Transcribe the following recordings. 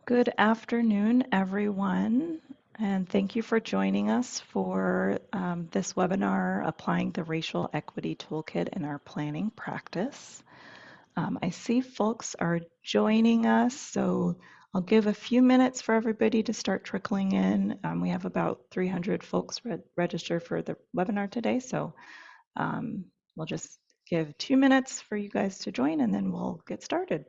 Good afternoon, everyone, and thank you for joining us for this webinar, Applying the Racial Equity Toolkit in Our Planning Practice. I see folks are joining us, so I'll give a few minutes for everybody to start trickling in. We have about 300 folks registered for the webinar today, so we'll just give 2 minutes for you guys to join and then we'll get started.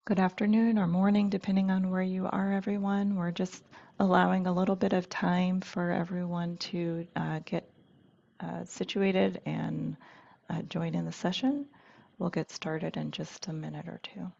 Good afternoon or morning, depending on where you are, everyone. We're just allowing a little bit of time for everyone to get situated and join in the session. We'll get started in just a minute or two.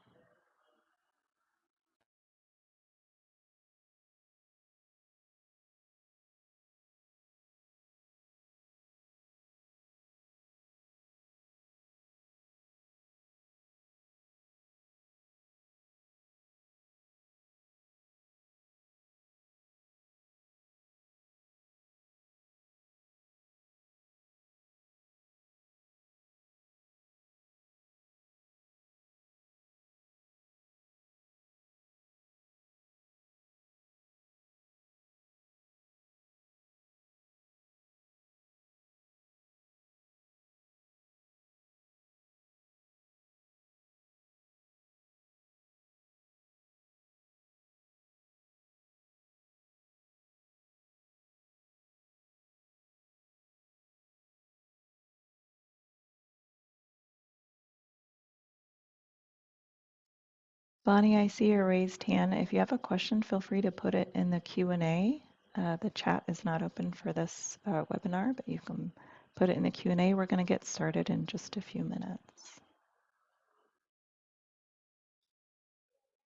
Bonnie, I see your raised hand. If you have a question, feel free to put it in the Q&A. The chat is not open for this webinar, but you can put it in the Q&A. We're going to get started in just a few minutes.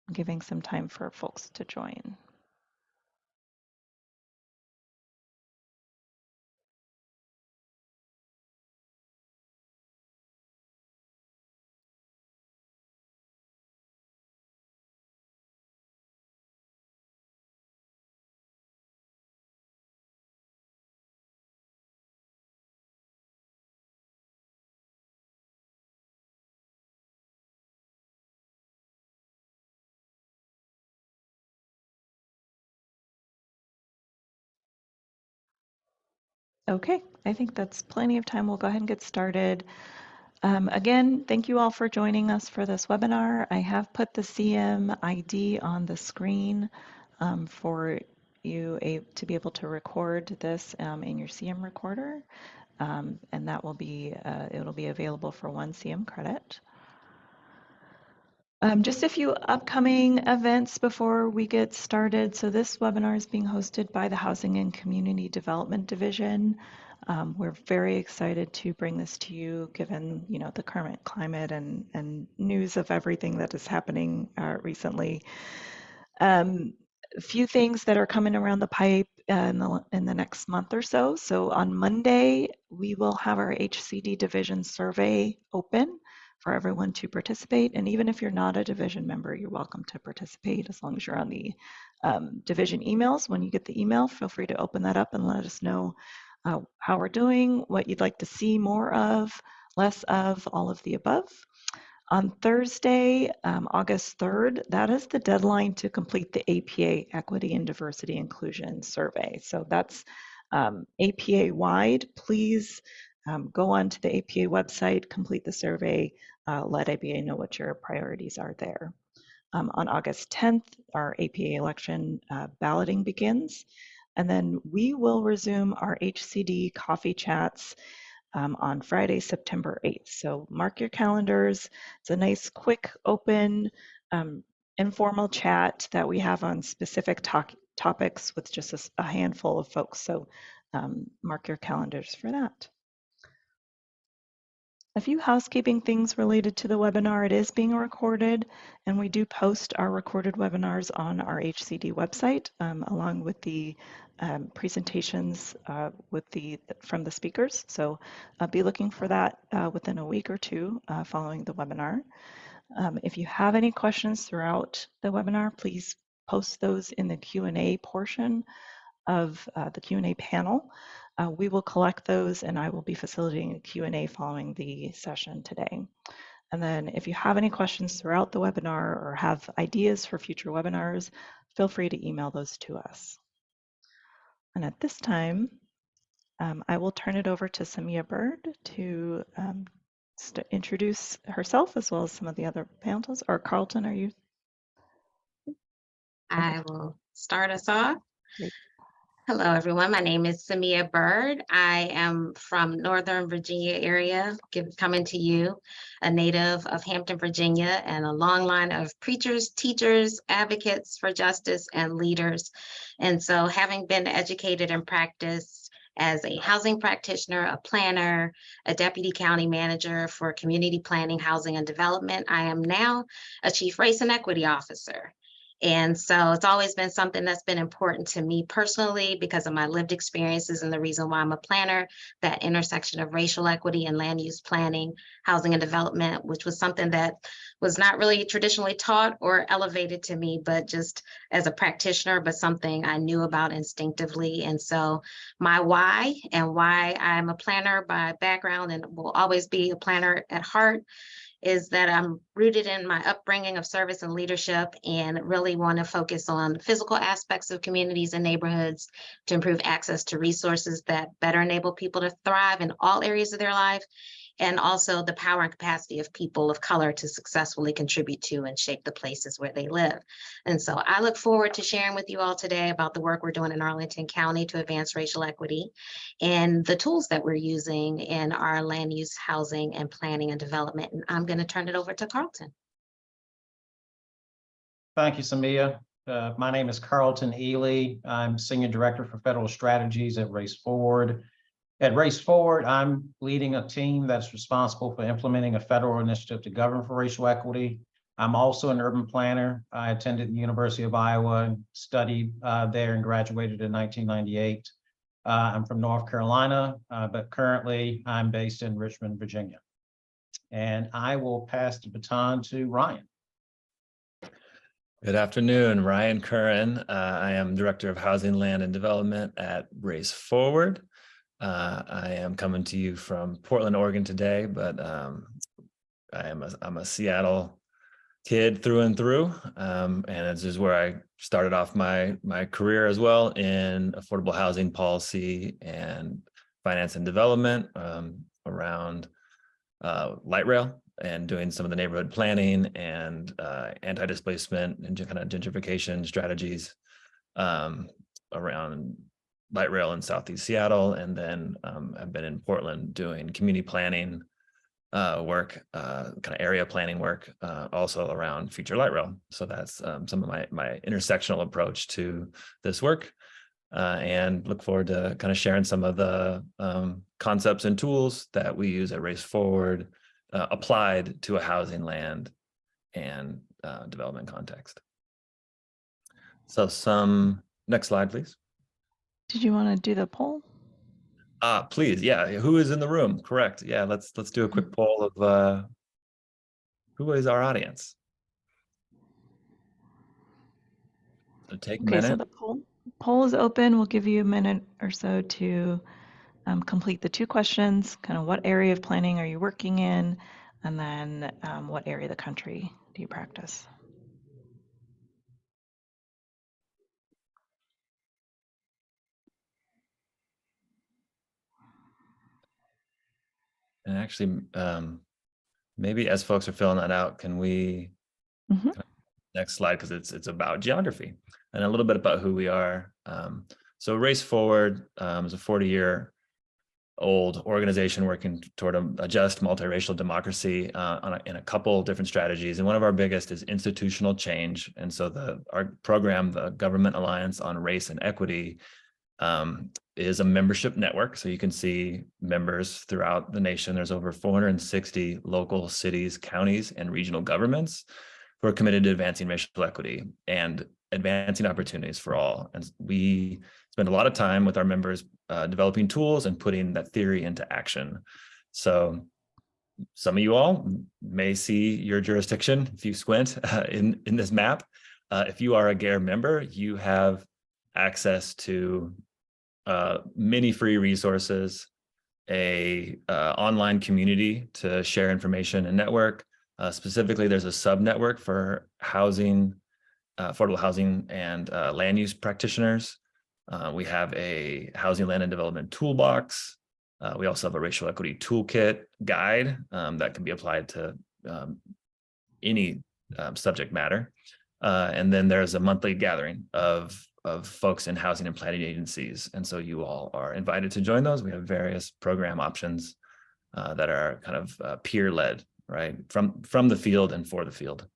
I'm giving some time for folks to join. Okay, I think that's plenty of time. We'll go ahead and get started. Again, thank you all for joining us for this webinar. I have put the CM ID on the screen for you to be able to record this in your CM recorder, and that will be it'll be available for 1 CM credit. Just a few upcoming events before we get started. So this webinar is being hosted by the Housing and Community Development Division. We're very excited to bring this to you, given the current climate and news of everything that is happening recently. A few things that are coming around the pipe in the next month or so. So on Monday, we will have our HCD division survey open for everyone to participate. And even if you're not a division member, you're welcome to participate as long as you're on the division emails. When you get the email, feel free to open that up and let us know how we're doing, what you'd like to see more of, less of, all of the above. On Thursday, August 3rd, that is the deadline to complete the APA Equity and Diversity Inclusion Survey. So that's APA-wide. Please go on to the APA website, complete the survey, let APA know what your priorities are there. On August 10th, our APA election balloting begins. And then we will resume our HCD coffee chats on Friday, September 8th. So mark your calendars. It's a nice, quick, open, informal chat that we have on specific topics with just a handful of folks. So mark your calendars for that. A few housekeeping things related to the webinar. It is being recorded, and we do post our recorded webinars on our HCD website, along with the presentations from the speakers. So be looking for that within a week or two following the webinar. If you have any questions throughout the webinar, please post those in the Q&A portion of the Q&A panel. We will collect those, and I will be facilitating a Q&A following the session today. And then if you have any questions throughout the webinar or have ideas for future webinars, feel free to email those to us. And at this time, I will turn it over to Samia Byrd to introduce herself as well as some of the other panelists. Or Carlton, are you? I will start us off. Great. Hello, everyone. My name is Samia Byrd. I am from Northern Virginia area, coming to you, a native of Hampton, Virginia, and a long line of preachers, teachers, advocates for justice, and leaders. And so having been educated and practiced as a housing practitioner, a planner, a deputy county manager for community planning, housing, and development, I am now a chief race and equity officer. And so it's always been something that's been important to me personally because of my lived experiences and the reason why I'm a planner, that intersection of racial equity and land use planning, housing and development, which was something that was not really traditionally taught or elevated to me, but just as a practitioner, but something I knew about instinctively. And so my why and why I'm a planner by background and will always be a planner at heart is that I'm rooted in my upbringing of service and leadership and really want to focus on physical aspects of communities and neighborhoods to improve access to resources that better enable people to thrive in all areas of their life, and also the power and capacity of people of color to successfully contribute to and shape the places where they live. And so I look forward to sharing with you all today about the work we're doing in Arlington County to advance racial equity and the tools that we're using in our land use, housing, and planning and development. And I'm going to turn it over to Carlton. Thank you, Samia. My name is Carlton Eley. I'm Senior Director for Federal Strategies at Race Forward. At Race Forward, I'm leading a team that's responsible for implementing a federal initiative to govern for racial equity. I'm also an urban planner. I attended the University of Iowa and studied there and graduated in 1998. I'm from North Carolina, but currently I'm based in Richmond, Virginia. And I will pass the baton to Ryan. Good afternoon, Ryan Curren. I am Director of Housing, Land, and Development at Race Forward. I am coming to you from Portland, Oregon today, but I'm a Seattle kid through and through, and this is where I started off my career as well in affordable housing policy and finance and development around light rail and doing some of the neighborhood planning and anti-displacement and kind of gentrification strategies around light rail in Southeast Seattle. And then I've been in Portland doing community planning work, kind of area planning work, also around future light rail. So that's some of my intersectional approach to this work. And look forward to kind of sharing some of the concepts and tools that we use at Race Forward applied to a housing, land, and development context. So next slide, please. Did you want to do the poll? Please, yeah. Who is in the room? Correct. Yeah, let's do a quick poll of who is our audience. So take a minute. So the poll is open. We'll give you a minute or so to complete the two questions, kind of what area of planning are you working in, and then what area of the country do you practice? And actually, maybe as folks are filling that out, can we next slide, because it's about geography and a little bit about who we are. So Race Forward is a 40-year-old organization working toward a just multiracial democracy in a couple different strategies. And one of our biggest is institutional change. And so our program, the Government Alliance on Race and Equity, is a membership network. So you can see members throughout the nation. There's over 460 local cities, counties, and regional governments who are committed to advancing racial equity and advancing opportunities for all. And we spend a lot of time with our members developing tools and putting that theory into action. So some of you all may see your jurisdiction if you squint in this map. If you are a GARE member, you have access to many free resources, a online community to share information and network. Specifically, there's a sub-network for housing, affordable housing and land use practitioners. We have a housing, land, and development toolbox. We also have a racial equity toolkit guide that can be applied to any subject matter. And then there's a monthly gathering of folks in housing and planning agencies. And so you all are invited to join those. We have various program options that are kind of peer-led, right? From the field and for the field.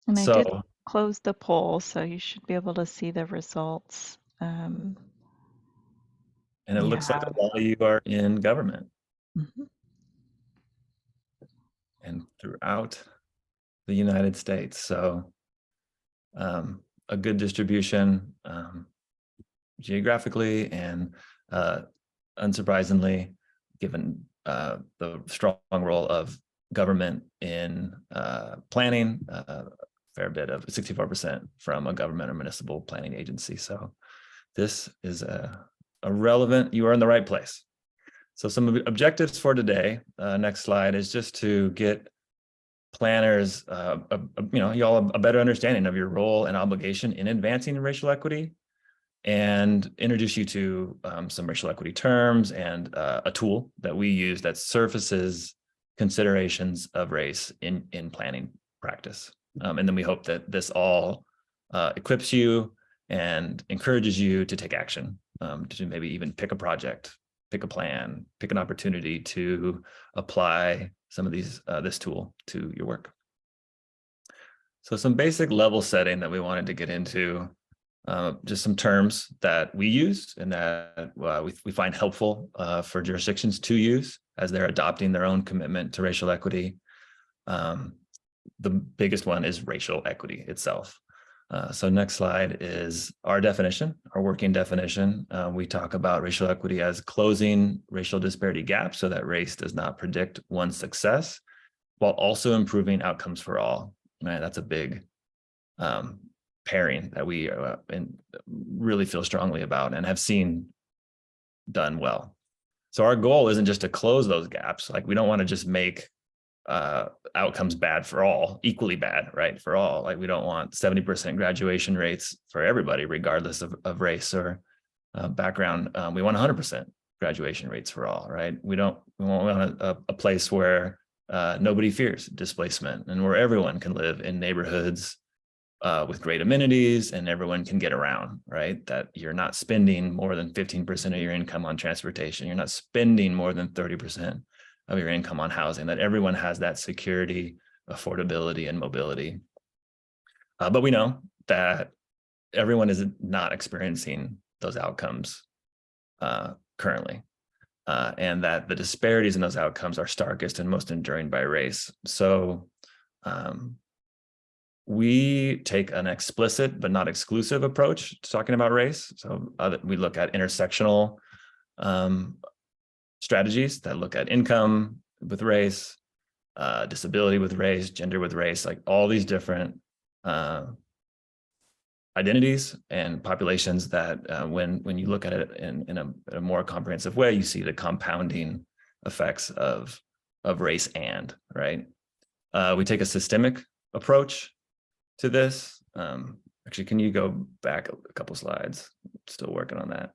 And I did close the poll, so you should be able to see the results. And it looks like a lot of you are in government. Mm-hmm. And throughout the United States. So a good distribution geographically, and unsurprisingly, given the strong role of government in planning, a fair bit of 64% from a government or municipal planning agency. So this is a relevant, you are in the right place. So some of the objectives for today, next slide, is just to get planners, y'all a better understanding of your role and obligation in advancing racial equity, and introduce you to some racial equity terms and a tool that we use that surfaces considerations of race in planning practice. And then we hope that this all equips you and encourages you to take action, to maybe even pick a project, pick a plan, pick an opportunity to apply some of these this tool to your work. So some basic level setting that we wanted to get into, just some terms that we use and that we find helpful for jurisdictions to use as they're adopting their own commitment to racial equity. The biggest one is racial equity itself. So next slide is our definition, our working definition. We talk about racial equity as closing racial disparity gaps so that race does not predict one's success, while also improving outcomes for all. Right? That's a big pairing that we really feel strongly about and have seen done well. So our goal isn't just to close those gaps. Like, we don't want to just make outcomes bad for all, equally bad, right? For all. Like, we don't want 70% graduation rates for everybody, regardless of race or background. We want 100% graduation rates for all, right? We want a place where nobody fears displacement and where everyone can live in neighborhoods with great amenities and everyone can get around, right? That you're not spending more than 15% of your income on transportation. You're not spending more than 30% of your income on housing, that everyone has that security, affordability, and mobility. But we know that everyone is not experiencing those outcomes currently, and that the disparities in those outcomes are starkest and most enduring by race. So we take an explicit but not exclusive approach to talking about race. So we look at intersectional strategies that look at income with race, disability with race, gender with race, like all these different identities and populations that when you look at it in a more comprehensive way, you see the compounding effects of race and, right? We take a systemic approach to this. Actually, can you go back a couple slides? Still working on that.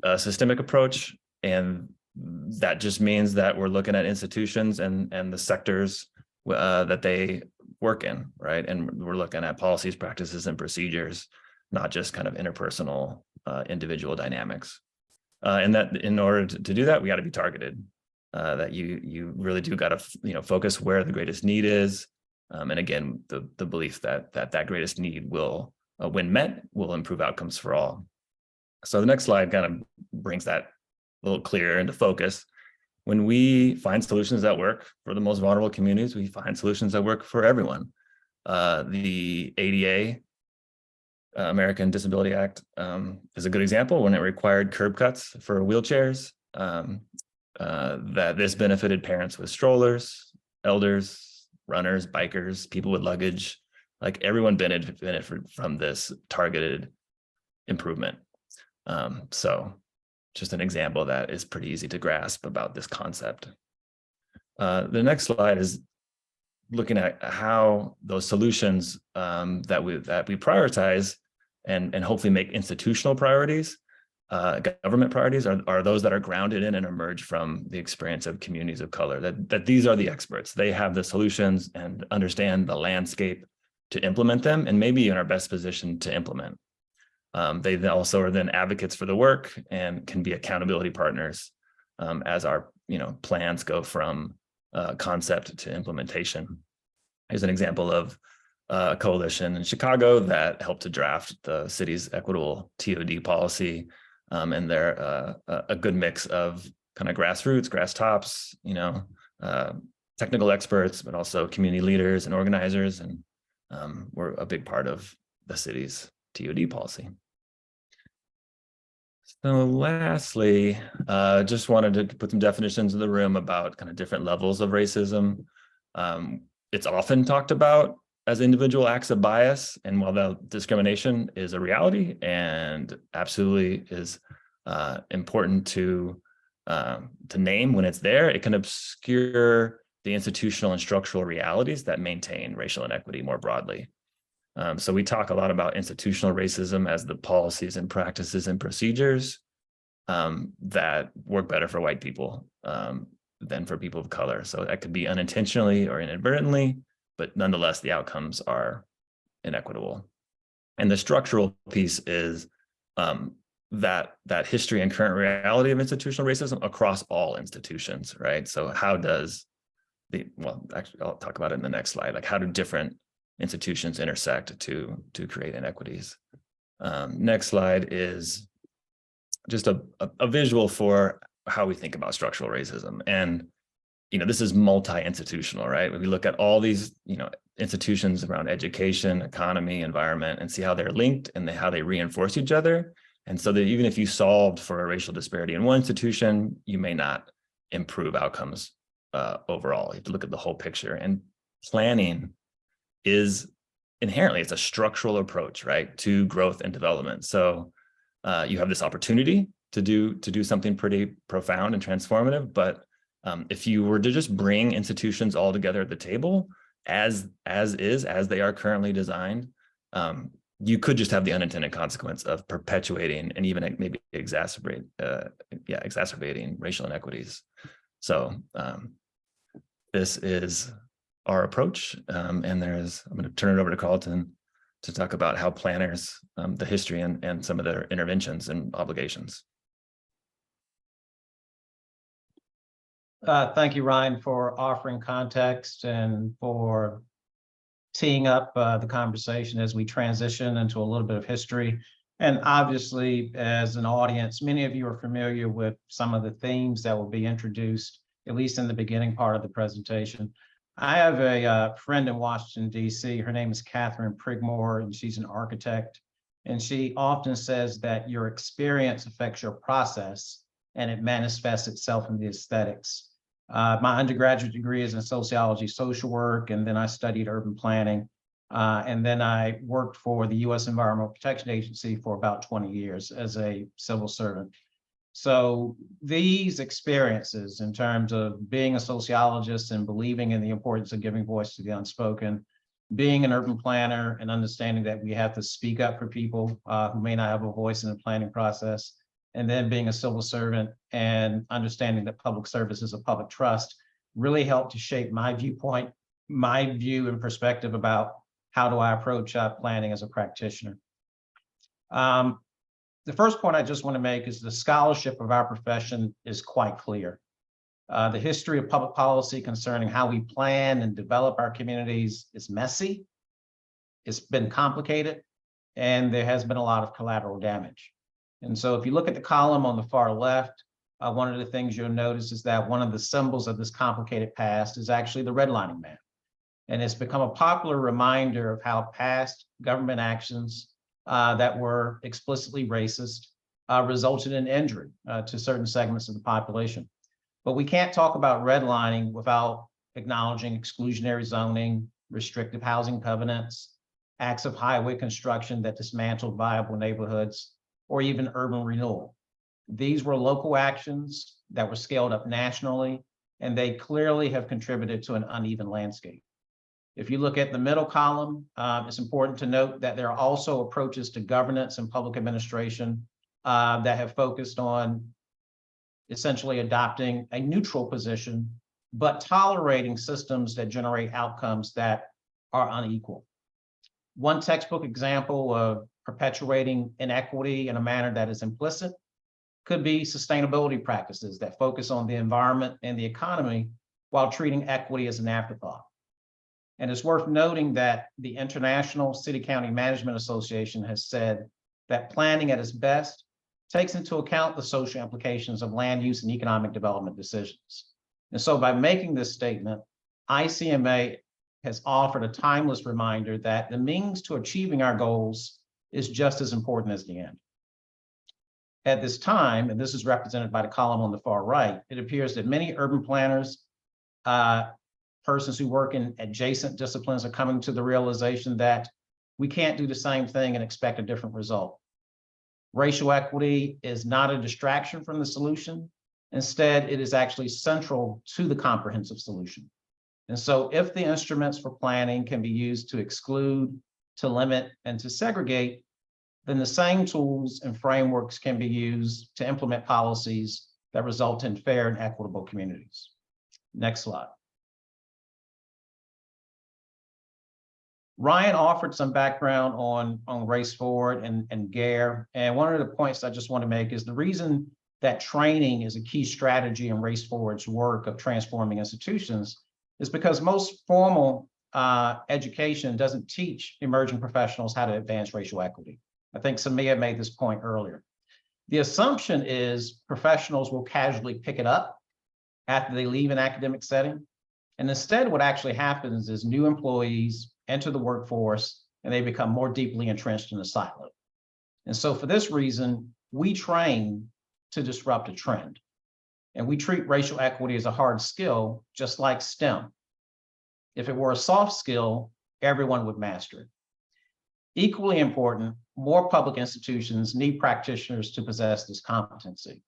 A systemic approach, and that just means that we're looking at institutions and the sectors that they work in, right? And we're looking at policies, practices, and procedures, not just kind of interpersonal individual dynamics. And that in order to do that, we got to be targeted. That you really do got to focus where the greatest need is, and again, the belief that greatest need will, when met, will improve outcomes for all. So the next slide kind of brings that a little clearer into focus. When we find solutions that work for the most vulnerable communities, we find solutions that work for everyone. The ADA, American Disability Act, is a good example when it required curb cuts for wheelchairs. That this benefited parents with strollers, elders, runners, bikers, people with luggage, like everyone benefited from this targeted improvement. So just an example that is pretty easy to grasp about this concept. The next slide is looking at how those solutions that we prioritize and hopefully make institutional priorities, government priorities, are those that are grounded in and emerge from the experience of communities of color, that these are the experts. They have the solutions and understand the landscape to implement them, and maybe in our best position to implement. They also are then advocates for the work and can be accountability partners as our plans go from concept to implementation. Here's an example of a coalition in Chicago that helped to draft the city's equitable TOD policy, and they're a good mix of kind of grassroots, grass tops, technical experts, but also community leaders and organizers, and we're a big part of the city's TOD policy. So lastly, just wanted to put some definitions in the room about kind of different levels of racism. It's often talked about as individual acts of bias, and while the discrimination is a reality and absolutely is important to name when it's there, it can obscure the institutional and structural realities that maintain racial inequity more broadly. So we talk a lot about institutional racism as the policies and practices and procedures that work better for white people than for people of color. So that could be unintentionally or inadvertently, but nonetheless, the outcomes are inequitable. And the structural piece is that history and current reality of institutional racism across all institutions, right? So how does actually, I'll talk about it in the next slide, like how do different institutions intersect to create inequities. Next slide is just a visual for how we think about structural racism. And, this is multi-institutional, right? When we look at all these, institutions around education, economy, environment, and see how they're linked and how they reinforce each other. And so that even if you solved for a racial disparity in one institution, you may not improve outcomes overall. You have to look at the whole picture. And planning is inherently, it's a structural approach, right, to growth and development. So you have this opportunity to do something pretty profound and transformative, but if you were to just bring institutions all together at the table as they are currently designed, you could just have the unintended consequence of perpetuating and even maybe exacerbating racial inequities. So this is our approach, and I'm going to turn it over to Carlton to talk about how planners, the history and some of their interventions and obligations. Thank you, Ryan, for offering context and for teeing up the conversation as we transition into a little bit of history. And obviously, as an audience, many of you are familiar with some of the themes that will be introduced, at least in the beginning part of the presentation. I have a friend in Washington, D.C. Her name is Catherine Prigmore, and she's an architect. And she often says that your experience affects your process, and it manifests itself in the aesthetics. My undergraduate degree is in sociology, social work, and then I studied urban planning. And then I worked for the U.S. Environmental Protection Agency for about 20 years as a civil servant. So these experiences in terms of being a sociologist and believing in the importance of giving voice to the unspoken, being an urban planner and understanding that we have to speak up for people who may not have a voice in the planning process, and then being a civil servant and understanding that public service is a public trust really helped to shape my viewpoint my view and perspective about how do I approach planning as a practitioner. The first point I just want to make is the scholarship of our profession is quite clear. The history of public policy concerning how we plan and develop our communities is messy. It's been complicated, and there has been a lot of collateral damage. And so if you look at the column on the far left, one of the things you'll notice is that one of the symbols of this complicated past is actually the redlining map. And it's become a popular reminder of how past government actions that were explicitly racist resulted in injury to certain segments of the population. But we can't talk about redlining without acknowledging exclusionary zoning, restrictive housing covenants, acts of highway construction that dismantled viable neighborhoods, or even urban renewal. These were local actions that were scaled up nationally, and they clearly have contributed to an uneven landscape. If you look at the middle column, it's important to note that there are also approaches to governance and public administration that have focused on essentially adopting a neutral position, but tolerating systems that generate outcomes that are unequal. One textbook example of perpetuating inequity in a manner that is implicit could be sustainability practices that focus on the environment and the economy while treating equity as an afterthought. And it's worth noting that the International City-County Management Association has said that planning at its best takes into account the social implications of land use and economic development decisions. And so by making this statement, ICMA has offered a timeless reminder that the means to achieving our goals is just as important as the end. At this time, and this is represented by the column on the far right, it appears that many urban planners, persons who work in adjacent disciplines are coming to the realization that we can't do the same thing and expect a different result. Racial equity is not a distraction from the solution. Instead, it is actually central to the comprehensive solution. And so if the instruments for planning can be used to exclude, to limit, and to segregate, then the same tools and frameworks can be used to implement policies that result in fair and equitable communities. Next slide. Ryan offered some background on Race Forward and GARE. And one of the points I just want to make is the reason that training is a key strategy in Race Forward's work of transforming institutions is because most formal education doesn't teach emerging professionals how to advance racial equity. I think Samia made this point earlier. The assumption is professionals will casually pick it up after they leave an academic setting. And instead, what actually happens is new employees enter the workforce and they become more deeply entrenched in a silo. And so for this reason, we train to disrupt a trend. And we treat racial equity as a hard skill, just like STEM. If it were a soft skill, everyone would master it. Equally important, more public institutions need practitioners to possess this competency.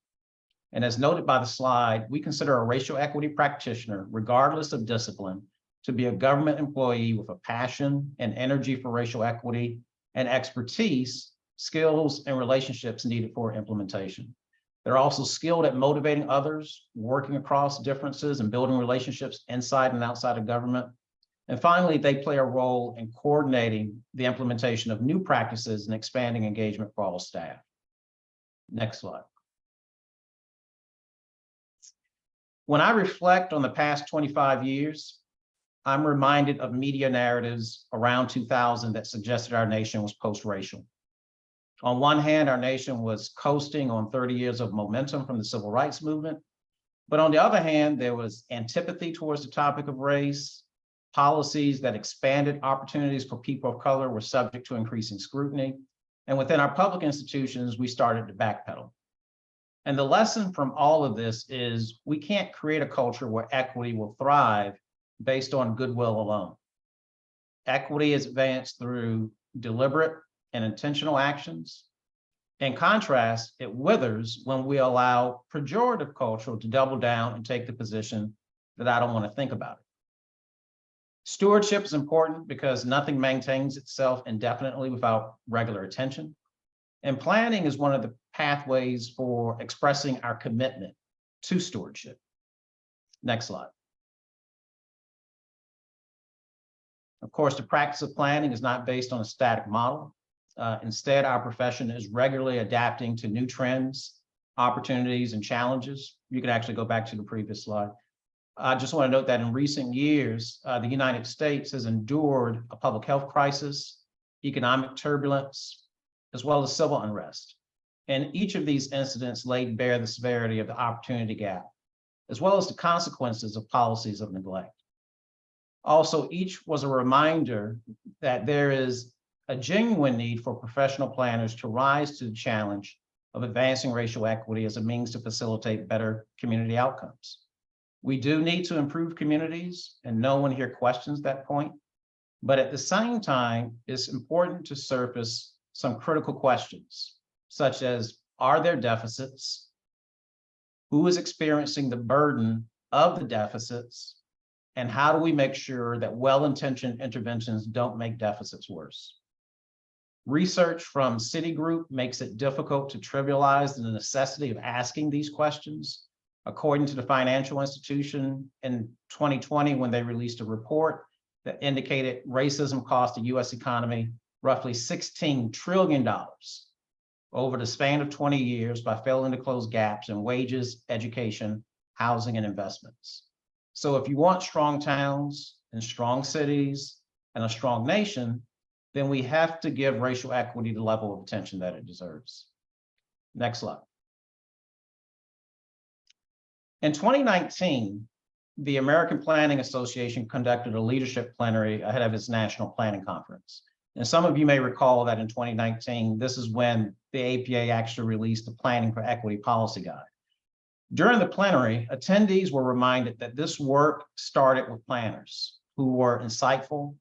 And as noted by the slide, we consider a racial equity practitioner, regardless of discipline, to be a government employee with a passion and energy for racial equity and expertise, skills, and relationships needed for implementation. They're also skilled at motivating others, working across differences and building relationships inside and outside of government. And finally, they play a role in coordinating the implementation of new practices and expanding engagement for all staff. Next slide. When I reflect on the past 25 years, I'm reminded of media narratives around 2000 that suggested our nation was post-racial. On one hand, our nation was coasting on 30 years of momentum from the civil rights movement. But on the other hand, there was antipathy towards the topic of race. Policies that expanded opportunities for people of color were subject to increasing scrutiny. And within our public institutions, we started to backpedal. And the lesson from all of this is we can't create a culture where equity will thrive based on goodwill alone. Equity is advanced through deliberate and intentional actions. In contrast, it withers when we allow pejorative culture to double down and take the position that I don't want to think about it. Stewardship is important because nothing maintains itself indefinitely without regular attention. And planning is one of the pathways for expressing our commitment to stewardship. Next slide. Of course, the practice of planning is not based on a static model. Instead, our profession is regularly adapting to new trends, opportunities, and challenges. You can actually go back to the previous slide. I just want to note that in recent years, the United States has endured a public health crisis, economic turbulence, as well as civil unrest. And each of these incidents laid bare the severity of the opportunity gap, as well as the consequences of policies of neglect. Also, each was a reminder that there is a genuine need for professional planners to rise to the challenge of advancing racial equity as a means to facilitate better community outcomes. We do need to improve communities, and no one here questions that point. But at the same time, it's important to surface some critical questions, such as, are there deficits? Who is experiencing the burden of the deficits? And how do we make sure that well-intentioned interventions don't make deficits worse? Research from Citigroup makes it difficult to trivialize the necessity of asking these questions. According to the financial institution in 2020, when they released a report that indicated racism cost the US economy roughly $16 trillion over the span of 20 years by failing to close gaps in wages, education, housing, and investments. So if you want strong towns and strong cities and a strong nation, then we have to give racial equity the level of attention that it deserves. Next slide. In 2019, the American Planning Association conducted a leadership plenary ahead of its national planning conference. And some of you may recall that in 2019, this is when the APA actually released the Planning for Equity Policy Guide. During the plenary, attendees were reminded that this work started with planners who were insightful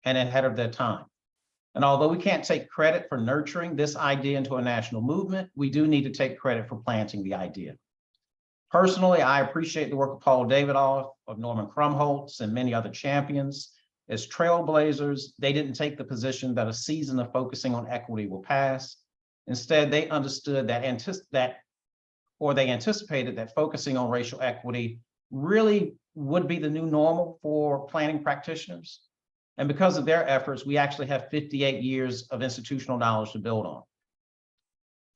and ahead of their time. And although we can't take credit for nurturing this idea into a national movement, we do need to take credit for planting the idea. Personally, I appreciate the work of Paul Davidoff, of Norman Krumholtz, and many other champions. As trailblazers, they didn't take the position that a season of focusing on equity will pass. Instead, they understood they anticipated that focusing on racial equity really would be the new normal for planning practitioners. And because of their efforts, we actually have 58 years of institutional knowledge to build on.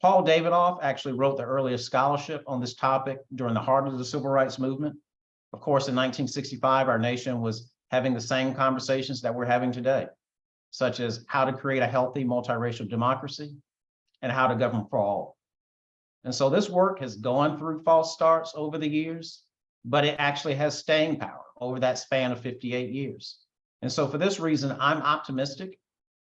Paul Davidoff actually wrote the earliest scholarship on this topic during the heart of the civil rights movement. Of course, in 1965, our nation was having the same conversations that we're having today, such as how to create a healthy multiracial democracy and how to govern for all. And so this work has gone through false starts over the years, but it actually has staying power over that span of 58 years. And so for this reason, I'm optimistic.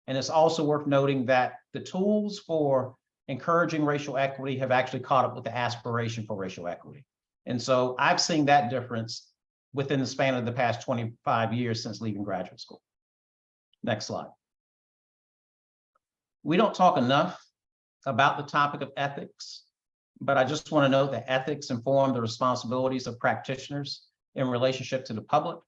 And it's also worth noting that the tools for encouraging racial equity have actually caught up with the aspiration for racial equity. And so I've seen that difference within the span of the past 25 years since leaving graduate school. Next slide. We don't talk enough about the topic of ethics, but I just want to note that ethics inform the responsibilities of practitioners in relationship to the public.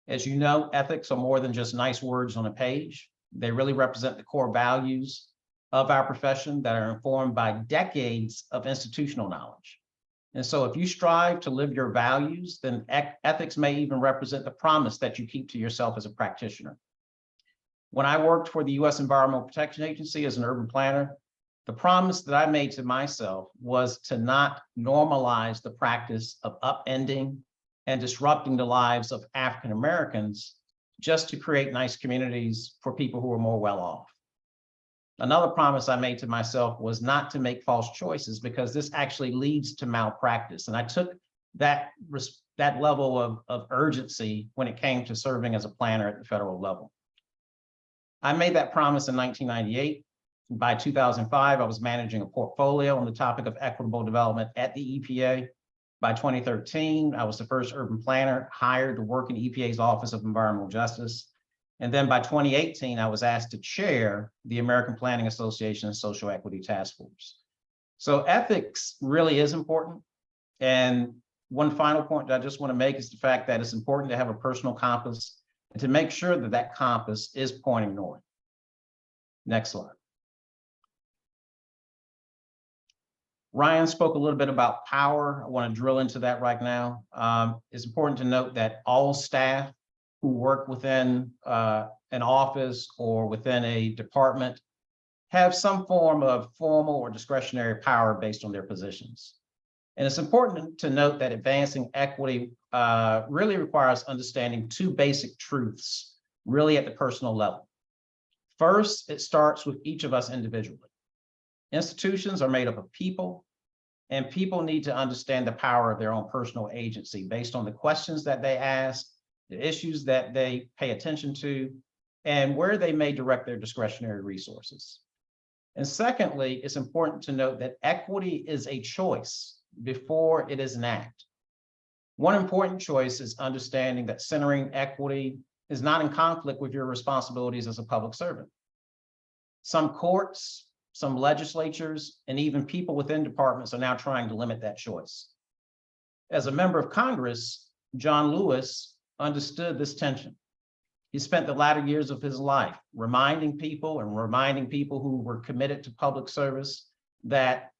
As you know, ethics are more than just nice words on a page. They really represent the core values of our profession that are informed by decades of institutional knowledge. And so if you strive to live your values, then ethics may even represent the promise that you keep to yourself as a practitioner. When I worked for the US Environmental Protection Agency as an urban planner, the promise that I made to myself was to not normalize the practice of upending and disrupting the lives of African Americans just to create nice communities for people who are more well off. Another promise I made to myself was not to make false choices because this actually leads to malpractice. And I took that level of urgency when it came to serving as a planner at the federal level. I made that promise in 1998. By 2005, I was managing a portfolio on the topic of equitable development at the EPA. By 2013, I was the first urban planner hired to work in EPA's Office of Environmental Justice. And then by 2018, I was asked to chair the American Planning Association Social Equity Task Force. So ethics really is important. And one final point that I just want to make is the fact that it's important to have a personal compass and to make sure that that compass is pointing north. Next slide. Ryan spoke a little bit about power. I want to drill into that right now. It's important to note that all staff who work within an office or within a department have some form of formal or discretionary power based on their positions. And it's important to note that advancing equity really requires understanding two basic truths, really at the personal level. First, it starts with each of us individually. Institutions are made up of people, and people need to understand the power of their own personal agency based on the questions that they ask, the issues that they pay attention to, and where they may direct their discretionary resources. And secondly, it's important to note that equity is a choice before it is an act. One important choice is understanding that centering equity is not in conflict with your responsibilities as a public servant. Some courts, some legislatures, and even people within departments are now trying to limit that choice. As a member of Congress, John Lewis understood this tension. He spent the latter years of his life reminding people who were committed to public service that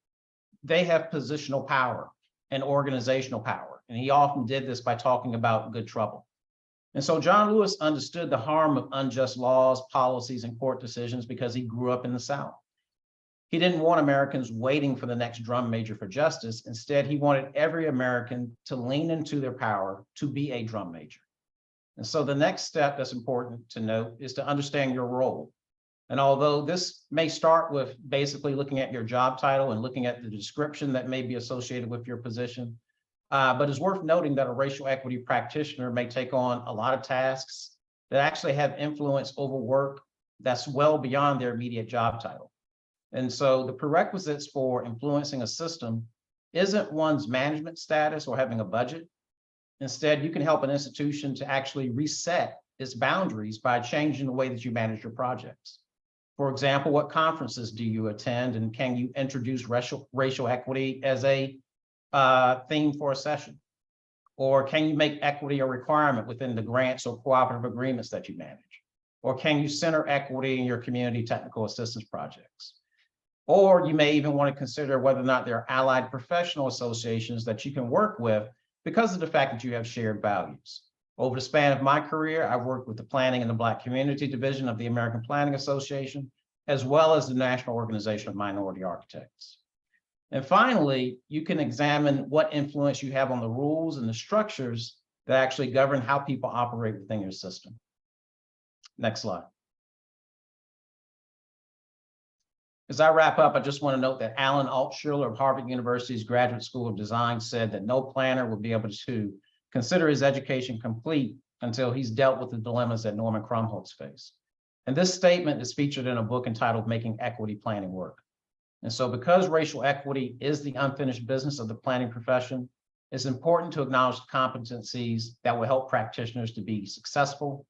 they have positional power and organizational power. And he often did this by talking about good trouble. And so John Lewis understood the harm of unjust laws, policies, and court decisions because he grew up in the South. He didn't want Americans waiting for the next drum major for justice. Instead, he wanted every American to lean into their power to be a drum major. And so the next step that's important to note is to understand your role. And although this may start with basically looking at your job title and looking at the description that may be associated with your position, but it's worth noting that a racial equity practitioner may take on a lot of tasks that actually have influence over work that's well beyond their immediate job title. And so the prerequisites for influencing a system isn't one's management status or having a budget. Instead, you can help an institution to actually reset its boundaries by changing the way that you manage your projects. For example, what conferences do you attend, and can you introduce racial equity as a theme for a session? Or can you make equity a requirement within the grants or cooperative agreements that you manage? Or can you center equity in your community technical assistance projects? Or you may even want to consider whether or not there are allied professional associations that you can work with because of the fact that you have shared values. Over the span of my career, I've worked with the Planning and the Black Community Division of the American Planning Association, as well as the National Organization of Minority Architects. And finally, you can examine what influence you have on the rules and the structures that actually govern how people operate within your system. Next slide. As I wrap up, I just want to note that Alan Altshuler of Harvard University's Graduate School of Design said that no planner will be able to consider his education complete until he's dealt with the dilemmas that Norman Krumholtz faced. And this statement is featured in a book entitled Making Equity Planning Work. And so because racial equity is the unfinished business of the planning profession, it's important to acknowledge the competencies that will help practitioners to be successful.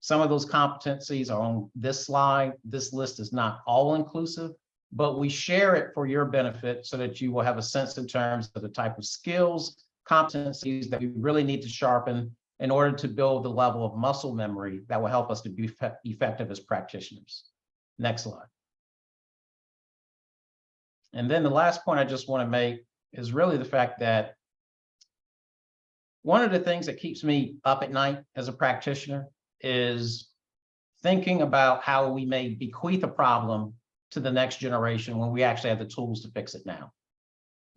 Some of those competencies are on this slide. This list is not all inclusive, but we share it for your benefit so that you will have a sense in terms of the type of skills, competencies that we really need to sharpen in order to build the level of muscle memory that will help us to be effective as practitioners. Next slide. And then the last point I just want to make is really the fact that one of the things that keeps me up at night as a practitioner is thinking about how we may bequeath a problem to the next generation when we actually have the tools to fix it now.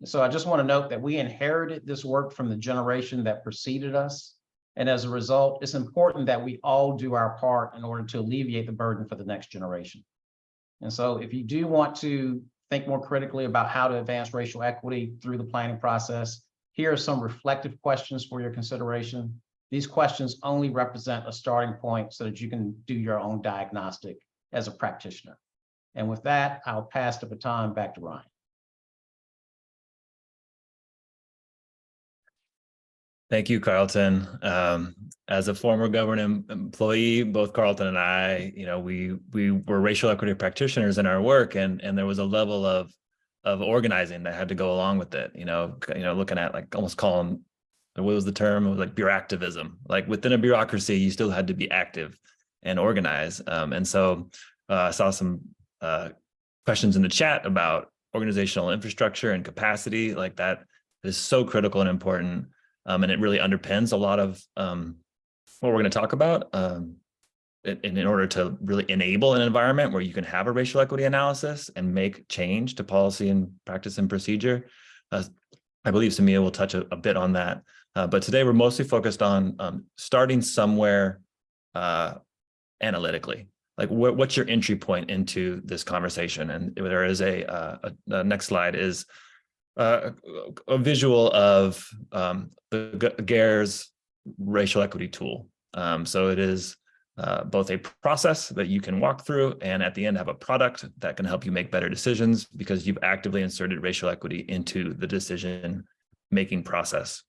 So I just want to note that we inherited this work from the generation that preceded us. And as a result, it's important that we all do our part in order to alleviate the burden for the next generation. And so if you do want to think more critically about how to advance racial equity through the planning process, here are some reflective questions for your consideration. These questions only represent a starting point so that you can do your own diagnostic as a practitioner. And with that, I'll pass the baton back to Ryan. Thank you, Carlton. As a former government employee, both Carlton and I, we were racial equity practitioners in our work, and there was a level of organizing that had to go along with it. Looking at like almost calling, what was the term? It was like bureaucratism. Like within a bureaucracy, you still had to be active and organize. And so I saw some questions in the chat about organizational infrastructure and capacity. Like that is so critical and important. And it really underpins a lot of what we're going to talk about. In order to really enable an environment where you can have a racial equity analysis and make change to policy and practice and procedure. I believe Samia will touch a bit on that. But today we're mostly focused on starting somewhere analytically. Like what's your entry point into this conversation? And there is the next slide is a visual of the GARE's racial equity tool. So it is both a process that you can walk through and at the end have a product that can help you make better decisions because you've actively inserted racial equity into the decision-making process.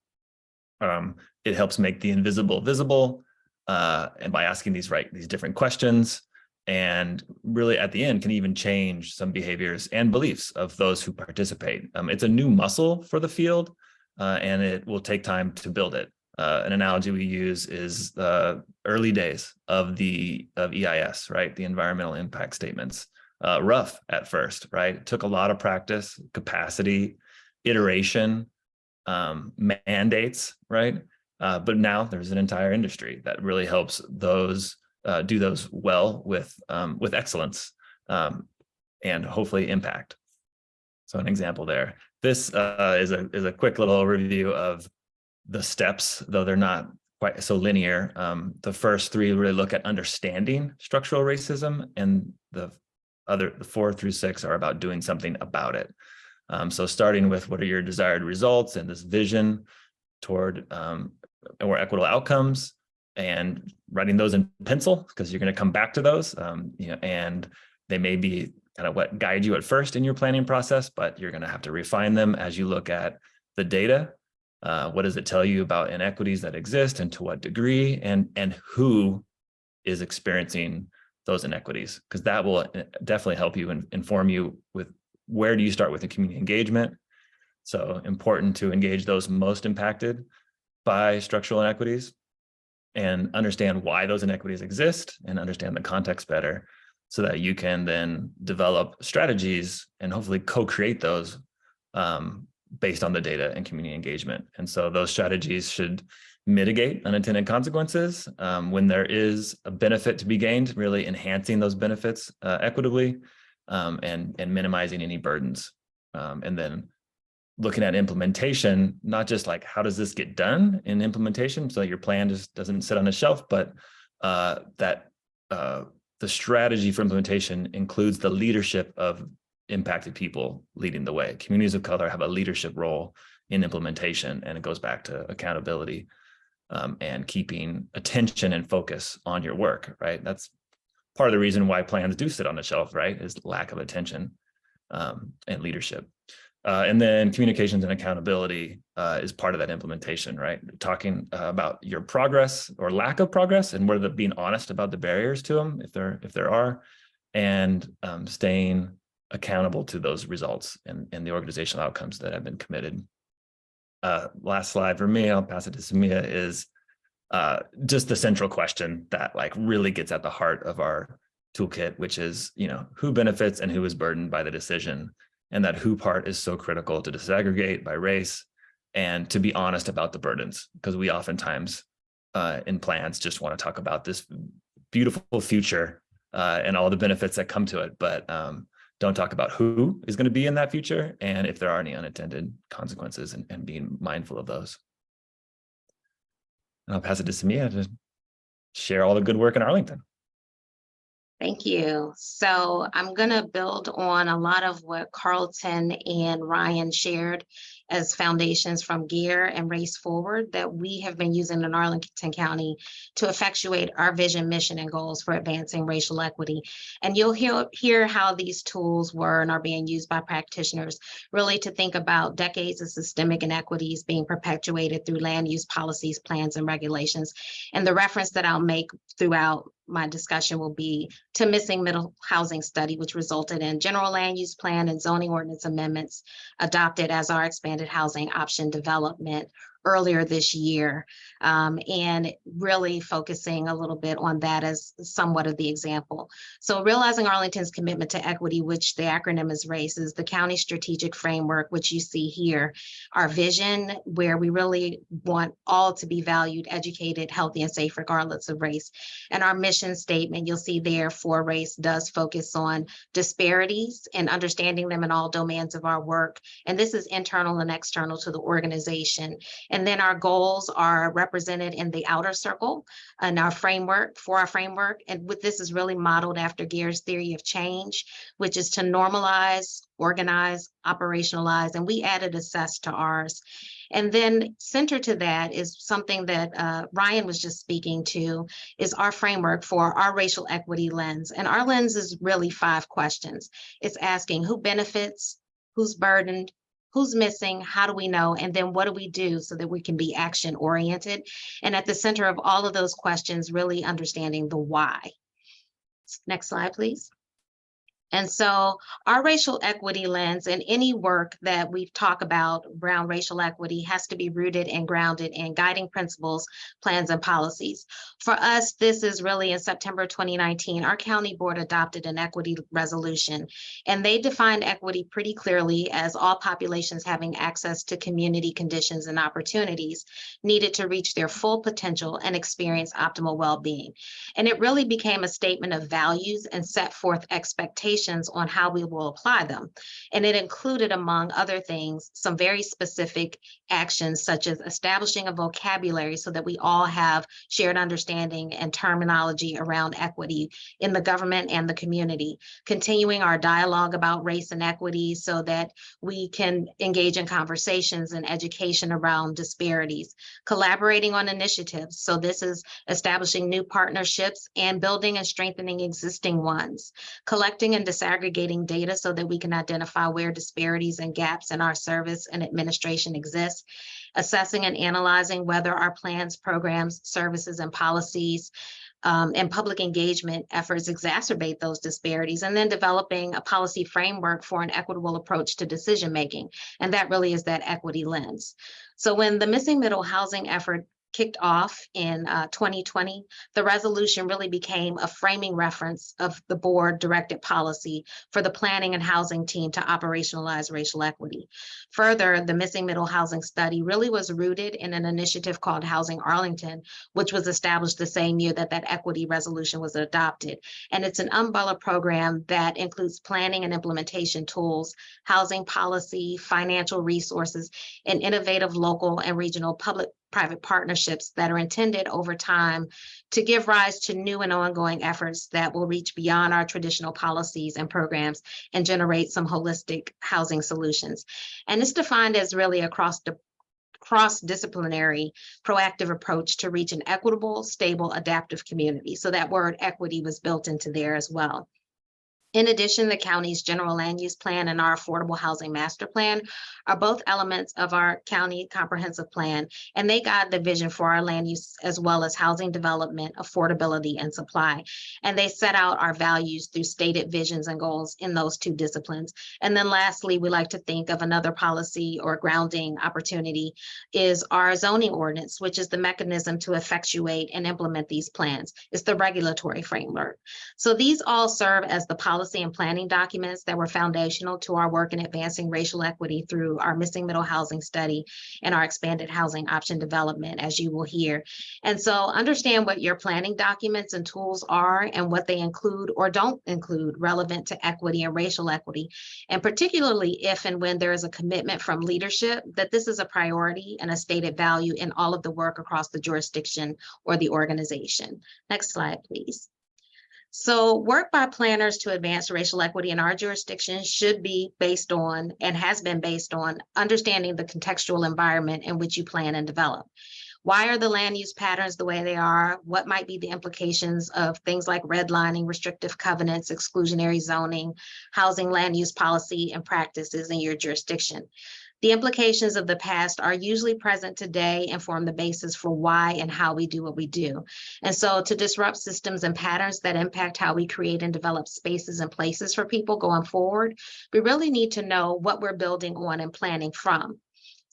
It helps make the invisible visible and by asking these different questions, and really at the end can even change some behaviors and beliefs of those who participate. It's a new muscle for the field and it will take time to build it. An analogy we use is the early days of EIS, right? The environmental impact statements. Rough at first, right? It took a lot of practice, capacity, iteration, mandates, right? But now there's an entire industry that really helps those do those well with excellence and hopefully impact. So an example there. This is a quick little review of the steps, though they're not quite so linear. The first three really look at understanding structural racism, and the 4 through 6 are about doing something about it. So starting with what are your desired results and this vision toward more equitable outcomes, and writing those in pencil because you're going to come back to those, and they may be kind of what guide you at first in your planning process, but you're going to have to refine them as you look at the data. What does it tell you about inequities that exist and to what degree, and who is experiencing those inequities? Because that will definitely help you and inform you with where do you start with the community engagement. So important to engage those most impacted by structural inequities and understand why those inequities exist and understand the context better so that you can then develop strategies and hopefully co-create those based on the data and community engagement. And so those strategies should mitigate unintended consequences when there is a benefit to be gained, really enhancing those benefits equitably and minimizing any burdens. And then looking at implementation, not just like how does this get done in implementation so your plan just doesn't sit on a shelf, but that the strategy for implementation includes the leadership of impacted people leading the way. Communities of color have a leadership role in implementation, and it goes back to accountability and keeping attention and focus on your work, right? That's part of the reason why plans do sit on the shelf, right? Is lack of attention and leadership. And then communications and accountability is part of that implementation, right? Talking about your progress or lack of progress, and whether being honest about the barriers to them, if there are, and staying accountable to those results and the organizational outcomes that have been committed. Last slide for me, I'll pass it to Samia, is just the central question that like really gets at the heart of our toolkit, which is, who benefits and who is burdened by the decision. And that who part is so critical to disaggregate by race and to be honest about the burdens, because we oftentimes in plans just want to talk about this beautiful future and all the benefits that come to it, but don't talk about who is going to be in that future and if there are any unintended consequences and being mindful of those. And I'll pass it to Samia to share all the good work in Arlington. Thank you. So I'm going to build on a lot of what Carlton and Ryan shared as foundations from GEAR and Race Forward that we have been using in Arlington County to effectuate our vision, mission, and goals for advancing racial equity. And you'll hear how these tools were and are being used by practitioners really to think about decades of systemic inequities being perpetuated through land use policies, plans, and regulations. And the reference that I'll make throughout my discussion will be to missing middle housing study, which resulted in general land use plan and zoning ordinance amendments adopted as our expanded housing option development earlier this year, and really focusing a little bit on that as somewhat of the example. So realizing Arlington's commitment to equity, which the acronym is RACE, is the county strategic framework, which you see here, our vision, where we really want all to be valued, educated, healthy, and safe regardless of race. And our mission statement, you'll see there for RACE, does focus on disparities and understanding them in all domains of our work. And this is internal and external to the organization. And then our goals are represented in the outer circle and our framework, for our framework. And with this is really modeled after Gere's theory of change, which is to normalize, organize, operationalize, and we added assess to ours. And then center to that is something that Ryan was just speaking to, is our framework for our racial equity lens. And our lens is really 5 questions. It's asking who benefits, who's burdened, who's missing, how do we know, and then what do we do so that we can be action oriented? And at the center of all of those questions, really understanding the why. Next slide, please. And so our racial equity lens and any work that we talk about around racial equity has to be rooted and grounded in guiding principles, plans, and policies. For us, this is really in September 2019, our county board adopted an equity resolution, and they defined equity pretty clearly as all populations having access to community conditions and opportunities needed to reach their full potential and experience optimal well-being. And it really became a statement of values and set forth expectations on how we will apply them. And it included, among other things, some very specific actions, such as establishing a vocabulary so that we all have shared understanding and terminology around equity in the government and the community, continuing our dialogue about race and equity so that we can engage in conversations and education around disparities, collaborating on initiatives. So this is establishing new partnerships and building and strengthening existing ones, collecting and disaggregating data so that we can identify where disparities and gaps in our service and administration exist, assessing and analyzing whether our plans, programs, services, and policies and public engagement efforts exacerbate those disparities, and then developing a policy framework for an equitable approach to decision making. And that really is that equity lens. So when the missing middle housing effort kicked off in 2020, the resolution really became a framing reference of the board directed policy for the planning and housing team to operationalize racial equity. Further, the missing middle housing study really was rooted in an initiative called Housing Arlington, which was established the same year that that equity resolution was adopted. And it's an umbrella program that includes planning and implementation tools, housing policy, financial resources, and innovative local and regional public-private partnerships that are intended over time to give rise to new and ongoing efforts that will reach beyond our traditional policies and programs and generate some holistic housing solutions. And it's defined as really a cross-disciplinary proactive approach to reach an equitable, stable, adaptive community. So that word equity was built into there as well. In addition, the county's general land use plan and our affordable housing master plan are both elements of our county comprehensive plan, and they guide the vision for our land use as well as housing development, affordability, and supply. And they set out our values through stated visions and goals in those 2 disciplines. And then lastly, we like to think of another policy or grounding opportunity is our zoning ordinance, which is the mechanism to effectuate and implement these plans. It's the regulatory framework. So these all serve as the policy and planning documents that were foundational to our work in advancing racial equity through our missing middle housing study and our expanded housing option development, as you will hear. And so understand what your planning documents and tools are and what they include or don't include relevant to equity and racial equity, and particularly if and when there is a commitment from leadership that this is a priority and a stated value in all of the work across the jurisdiction or the organization. Next slide, please. So work by planners to advance racial equity in our jurisdiction should be based on and has been based on understanding the contextual environment in which you plan and develop. Why are the land use patterns the way they are? What might be the implications of things like redlining, restrictive covenants, exclusionary zoning, housing land use policy and practices in your jurisdiction? The implications of the past are usually present today and form the basis for why and how we do what we do. And so to disrupt systems and patterns that impact how we create and develop spaces and places for people going forward, we really need to know what we're building on and planning from.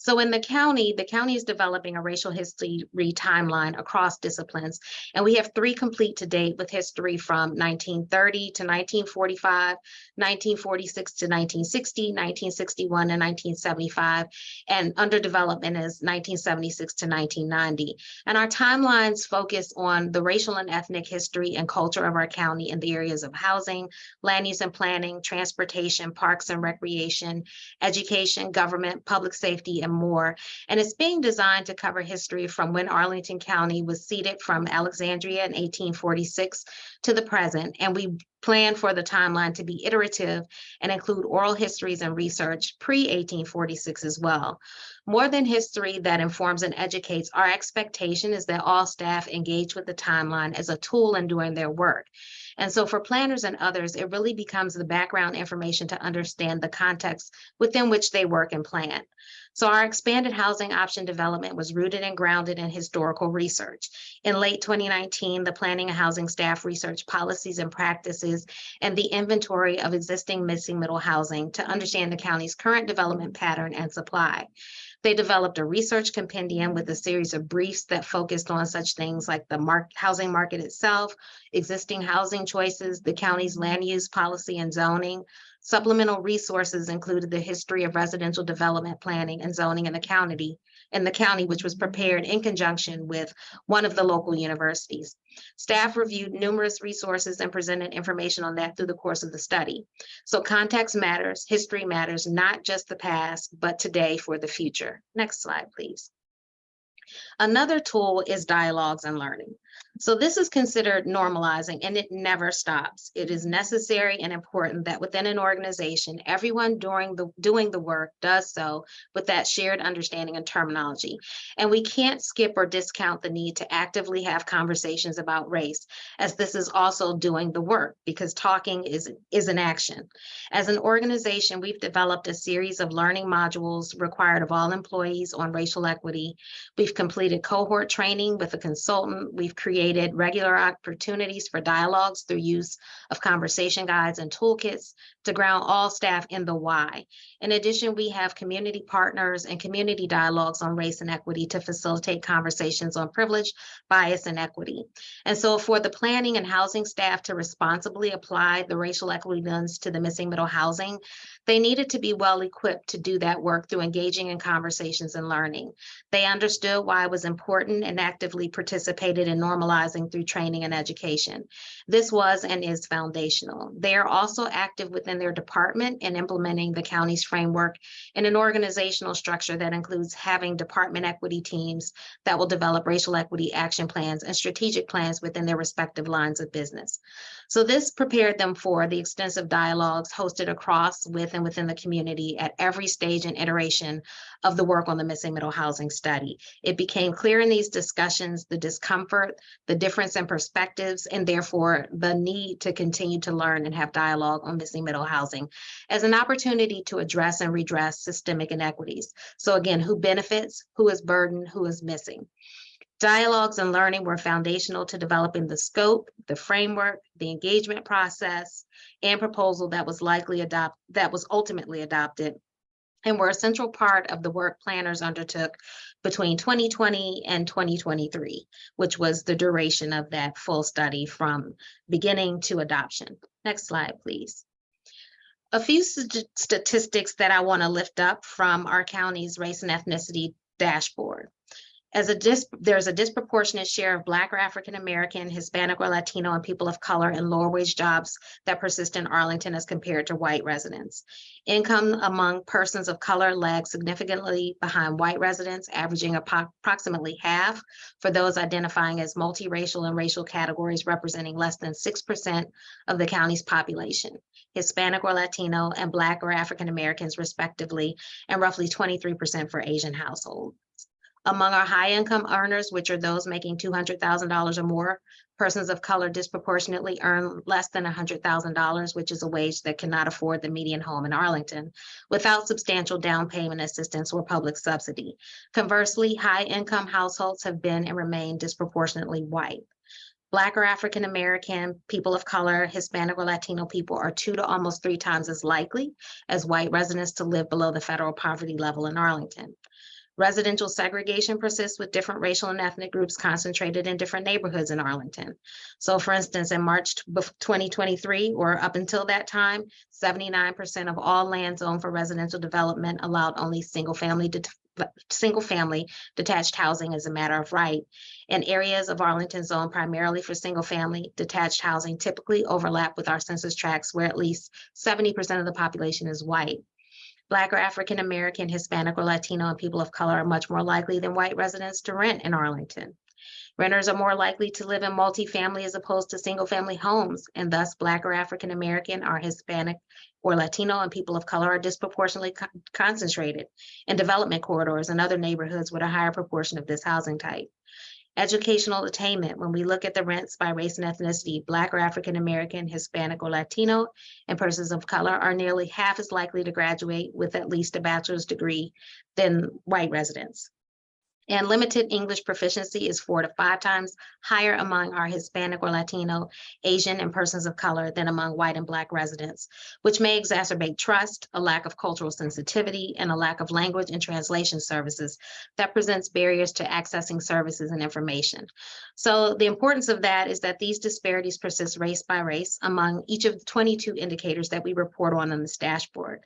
So in the county is developing a racial history timeline across disciplines. And we have 3 complete to date, with history from 1930 to 1945, 1946 to 1960, 1961 to 1975, and under development is 1976 to 1990. And our timelines focus on the racial and ethnic history and culture of our county in the areas of housing, land use and planning, transportation, parks and recreation, education, government, public safety, and more. And it's being designed to cover history from when Arlington County was ceded from Alexandria in 1846 to the present. And we plan for the timeline to be iterative and include oral histories and research pre-1846 as well. More than history that informs and educates, our expectation is that all staff engage with the timeline as a tool in doing their work. And so for planners and others, it really becomes the background information to understand the context within which they work and plan. So our expanded housing option development was rooted and grounded in historical research. In late 2019, the planning and housing staff researched policies and practices and the inventory of existing missing middle housing to understand the county's current development pattern and supply. They developed a research compendium with a series of briefs that focused on such things like the housing market itself, existing housing choices, the county's land use policy and zoning. Supplemental resources included the history of residential development planning and zoning in the county, which was prepared in conjunction with one of the local universities. Staff reviewed numerous resources and presented information on that through the course of the study. So context matters, history matters, not just the past, but today for the future. Next slide, please. Another tool is dialogues and learning. So this is considered normalizing, and it never stops. It is necessary and important that within an organization, everyone doing the work does so with that shared understanding and terminology. And we can't skip or discount the need to actively have conversations about race, as this is also doing the work, because talking is an action. As an organization, we've developed a series of learning modules required of all employees on racial equity. We've completed cohort training with a consultant. We've created regular opportunities for dialogues through use of conversation guides and toolkits to ground all staff in the why. In addition, we have community partners and community dialogues on race and equity to facilitate conversations on privilege, bias, and equity. And so for the planning and housing staff to responsibly apply the racial equity lens to the missing middle housing, they needed to be well equipped to do that work through engaging in conversations and learning. They understood why it was important and actively participated in normalizing through training and education. This was and is foundational. They are also active within their department in implementing the county's framework in an organizational structure that includes having department equity teams that will develop racial equity action plans and strategic plans within their respective lines of business. So this prepared them for the extensive dialogues hosted across, with, and within the community at every stage and iteration of the work on the missing middle housing study. It became clear in these discussions the discomfort, the difference in perspectives, and therefore the need to continue to learn and have dialogue on missing middle housing as an opportunity to address and redress systemic inequities. So again, who benefits, who is burdened, who is missing. Dialogues and learning were foundational to developing the scope, the framework, the engagement process, and proposal that was ultimately adopted, and were a central part of the work planners undertook between 2020 and 2023, which was the duration of that full study from beginning to adoption. Next slide, please. A few statistics that I want to lift up from our county's race and ethnicity dashboard. There's a disproportionate share of Black or African American, Hispanic or Latino, and people of color in lower wage jobs that persist in Arlington as compared to white residents. Income among persons of color lags significantly behind white residents, averaging approximately half for those identifying as multiracial and racial categories, representing less than 6% of the county's population. Hispanic or Latino and Black or African Americans respectively, and roughly 23% for Asian households. Among our high income earners, which are those making $200,000 or more, persons of color disproportionately earn less than $100,000, which is a wage that cannot afford the median home in Arlington, without substantial down payment assistance or public subsidy. Conversely, high income households have been and remain disproportionately white. Black or African American, people of color, Hispanic or Latino people are 2 to almost 3 times as likely as white residents to live below the federal poverty level in Arlington. Residential segregation persists with different racial and ethnic groups concentrated in different neighborhoods in Arlington. So for instance, in March 2023, or up until that time, 79% of all land zoned for residential development allowed only single family detached housing as a matter of right. And areas of Arlington zoned primarily for single family detached housing typically overlap with our census tracts where at least 70% of the population is white. Black or African American, Hispanic or Latino, and people of color are much more likely than white residents to rent in Arlington. Renters are more likely to live in multifamily as opposed to single family homes, and thus Black or African American or Hispanic or Latino and people of color are disproportionately concentrated in development corridors and other neighborhoods with a higher proportion of this housing type. Educational attainment, when we look at the rents by race and ethnicity, Black or African American, Hispanic or Latino, and persons of color are nearly half as likely to graduate with at least a bachelor's degree than white residents. And limited English proficiency is 4 to 5 times higher among our Hispanic or Latino, Asian, and persons of color than among white and Black residents, which may exacerbate trust, a lack of cultural sensitivity, and a lack of language and translation services that presents barriers to accessing services and information. So the importance of that is that these disparities persist race by race among each of the 22 indicators that we report on this dashboard.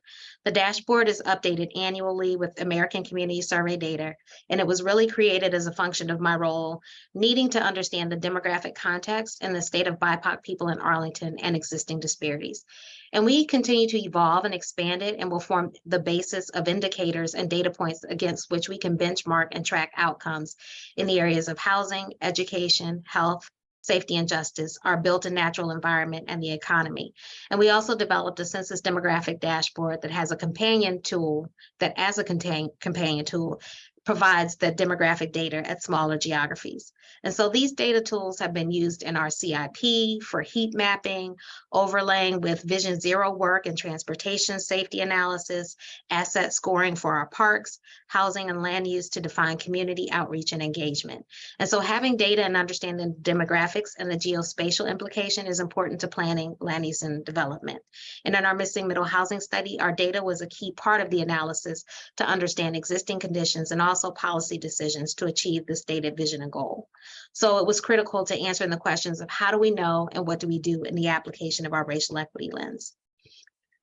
The dashboard is updated annually with American Community Survey data, and it was really created as a function of my role needing to understand the demographic context and the state of BIPOC people in Arlington and existing disparities. And we continue to evolve and expand it and will form the basis of indicators and data points against which we can benchmark and track outcomes in the areas of housing, education, health, safety and justice, our built and natural environment, and the economy. And we also developed a census demographic dashboard that has a companion tool that as a companion tool provides the demographic data at smaller geographies. And so these data tools have been used in our CIP for heat mapping, overlaying with Vision Zero work and transportation safety analysis, asset scoring for our parks, housing and land use to define community outreach and engagement. And so having data and understanding demographics and the geospatial implication is important to planning, land use, and development. And in our missing middle housing study, our data was a key part of the analysis to understand existing conditions and also policy decisions to achieve this stated vision and goal. So it was critical to answering the questions of how do we know and what do we do in the application of our racial equity lens.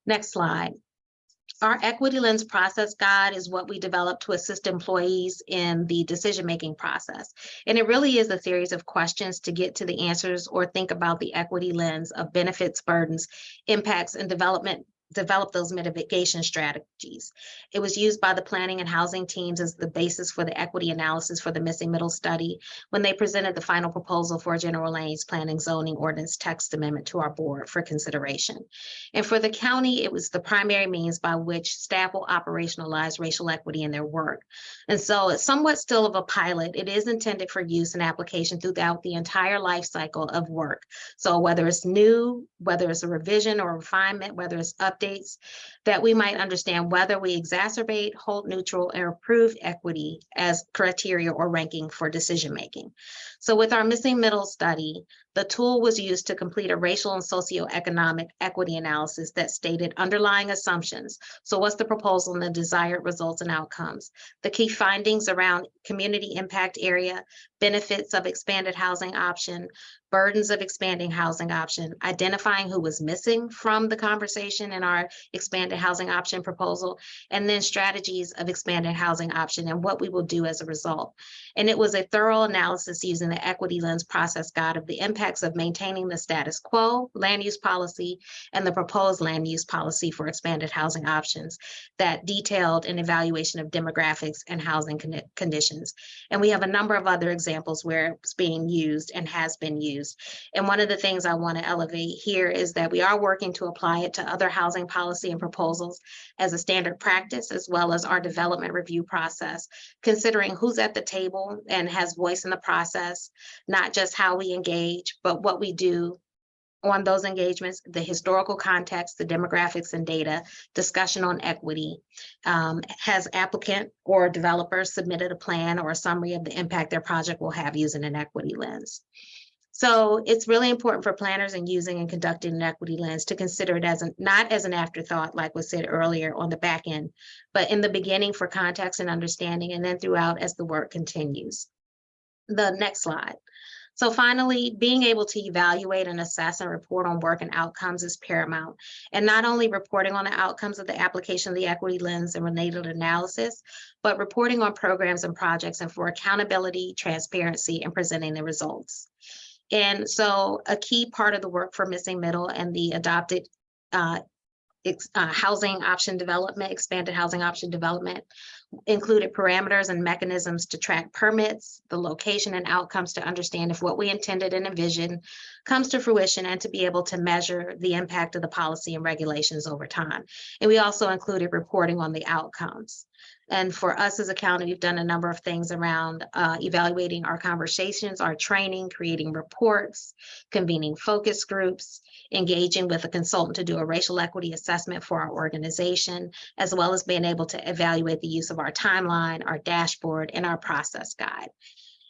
Next slide. Our equity lens process guide is what we developed to assist employees in the decision-making process. And it really is a series of questions to get to the answers or think about the equity lens of benefits, burdens, impacts, and develop those mitigation strategies. It was used by the planning and housing teams as the basis for the equity analysis for the missing middle study when they presented the final proposal for a general land use planning zoning ordinance text amendment to our board for consideration. And for the county, it was the primary means by which staff will operationalize racial equity in their work. And so it's somewhat still of a pilot. It is intended for use and application throughout the entire life cycle of work. So whether it's new, whether it's a revision or refinement, whether it's updates, that we might understand whether we exacerbate, hold neutral, or improve equity as criteria or ranking for decision-making. So with our missing middle study, the tool was used to complete a racial and socioeconomic equity analysis that stated underlying assumptions. So what's the proposal and the desired results and outcomes? The key findings around community impact area, benefits of expanded housing option, burdens of expanding housing option, identifying who was missing from the conversation in our expanded housing option proposal, and then strategies of expanded housing option and what we will do as a result. And it was a thorough analysis using the equity lens process guide of the impacts of maintaining the status quo land use policy and the proposed land use policy for expanded housing options that detailed an evaluation of demographics and housing conditions. And we have a number of other examples where it's being used and has been used. And one of the things I want to elevate here is that we are working to apply it to other housing policy and proposals as a standard practice, as well as our development review process, considering who's at the table and has voice in the process, not just how we engage, but what we do on those engagements, the historical context, the demographics and data, discussion on equity. Has applicant or developer submitted a plan or a summary of the impact their project will have using an equity lens? So it's really important for planners in using and conducting an equity lens to consider it as not as an afterthought, like was said earlier on the back end, but in the beginning for context and understanding, and then throughout as the work continues. The next slide. So finally, being able to evaluate and assess and report on work and outcomes is paramount. And not only reporting on the outcomes of the application of the equity lens and related analysis, but reporting on programs and projects and for accountability, transparency, and presenting the results. And so a key part of the work for Missing Middle and the adopted housing option development, expanded housing option development, included parameters and mechanisms to track permits, the location and outcomes to understand if what we intended and envisioned comes to fruition, and to be able to measure the impact of the policy and regulations over time. And we also included reporting on the outcomes. And for us as a county, we've done a number of things around evaluating our conversations, our training, creating reports, convening focus groups, engaging with a consultant to do a racial equity assessment for our organization, as well as being able to evaluate the use of our timeline, our dashboard, and our process guide.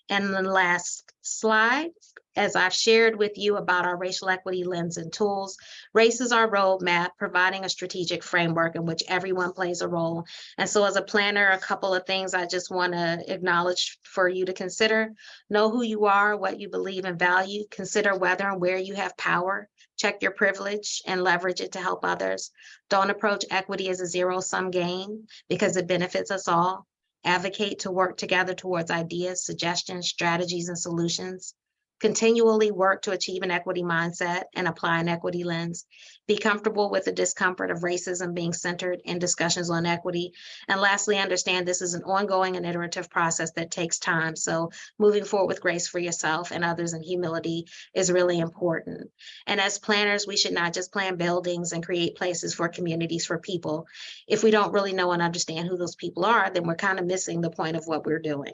And the last slide, as I've shared with you about our racial equity lens and tools, race is our roadmap, providing a strategic framework in which everyone plays a role. And so as a planner, a couple of things I just want to acknowledge for you to consider. Know who you are, what you believe and value, consider whether and where you have power, check your privilege and leverage it to help others. Don't approach equity as a zero-sum game because it benefits us all. Advocate to work together towards ideas, suggestions, strategies, and solutions. Continually work to achieve an equity mindset and apply an equity lens. Be comfortable with the discomfort of racism being centered in discussions on equity. And lastly, understand this is an ongoing and iterative process that takes time. So moving forward with grace for yourself and others and humility is really important. And as planners, we should not just plan buildings and create places for communities for people. If we don't really know and understand who those people are, then we're kind of missing the point of what we're doing.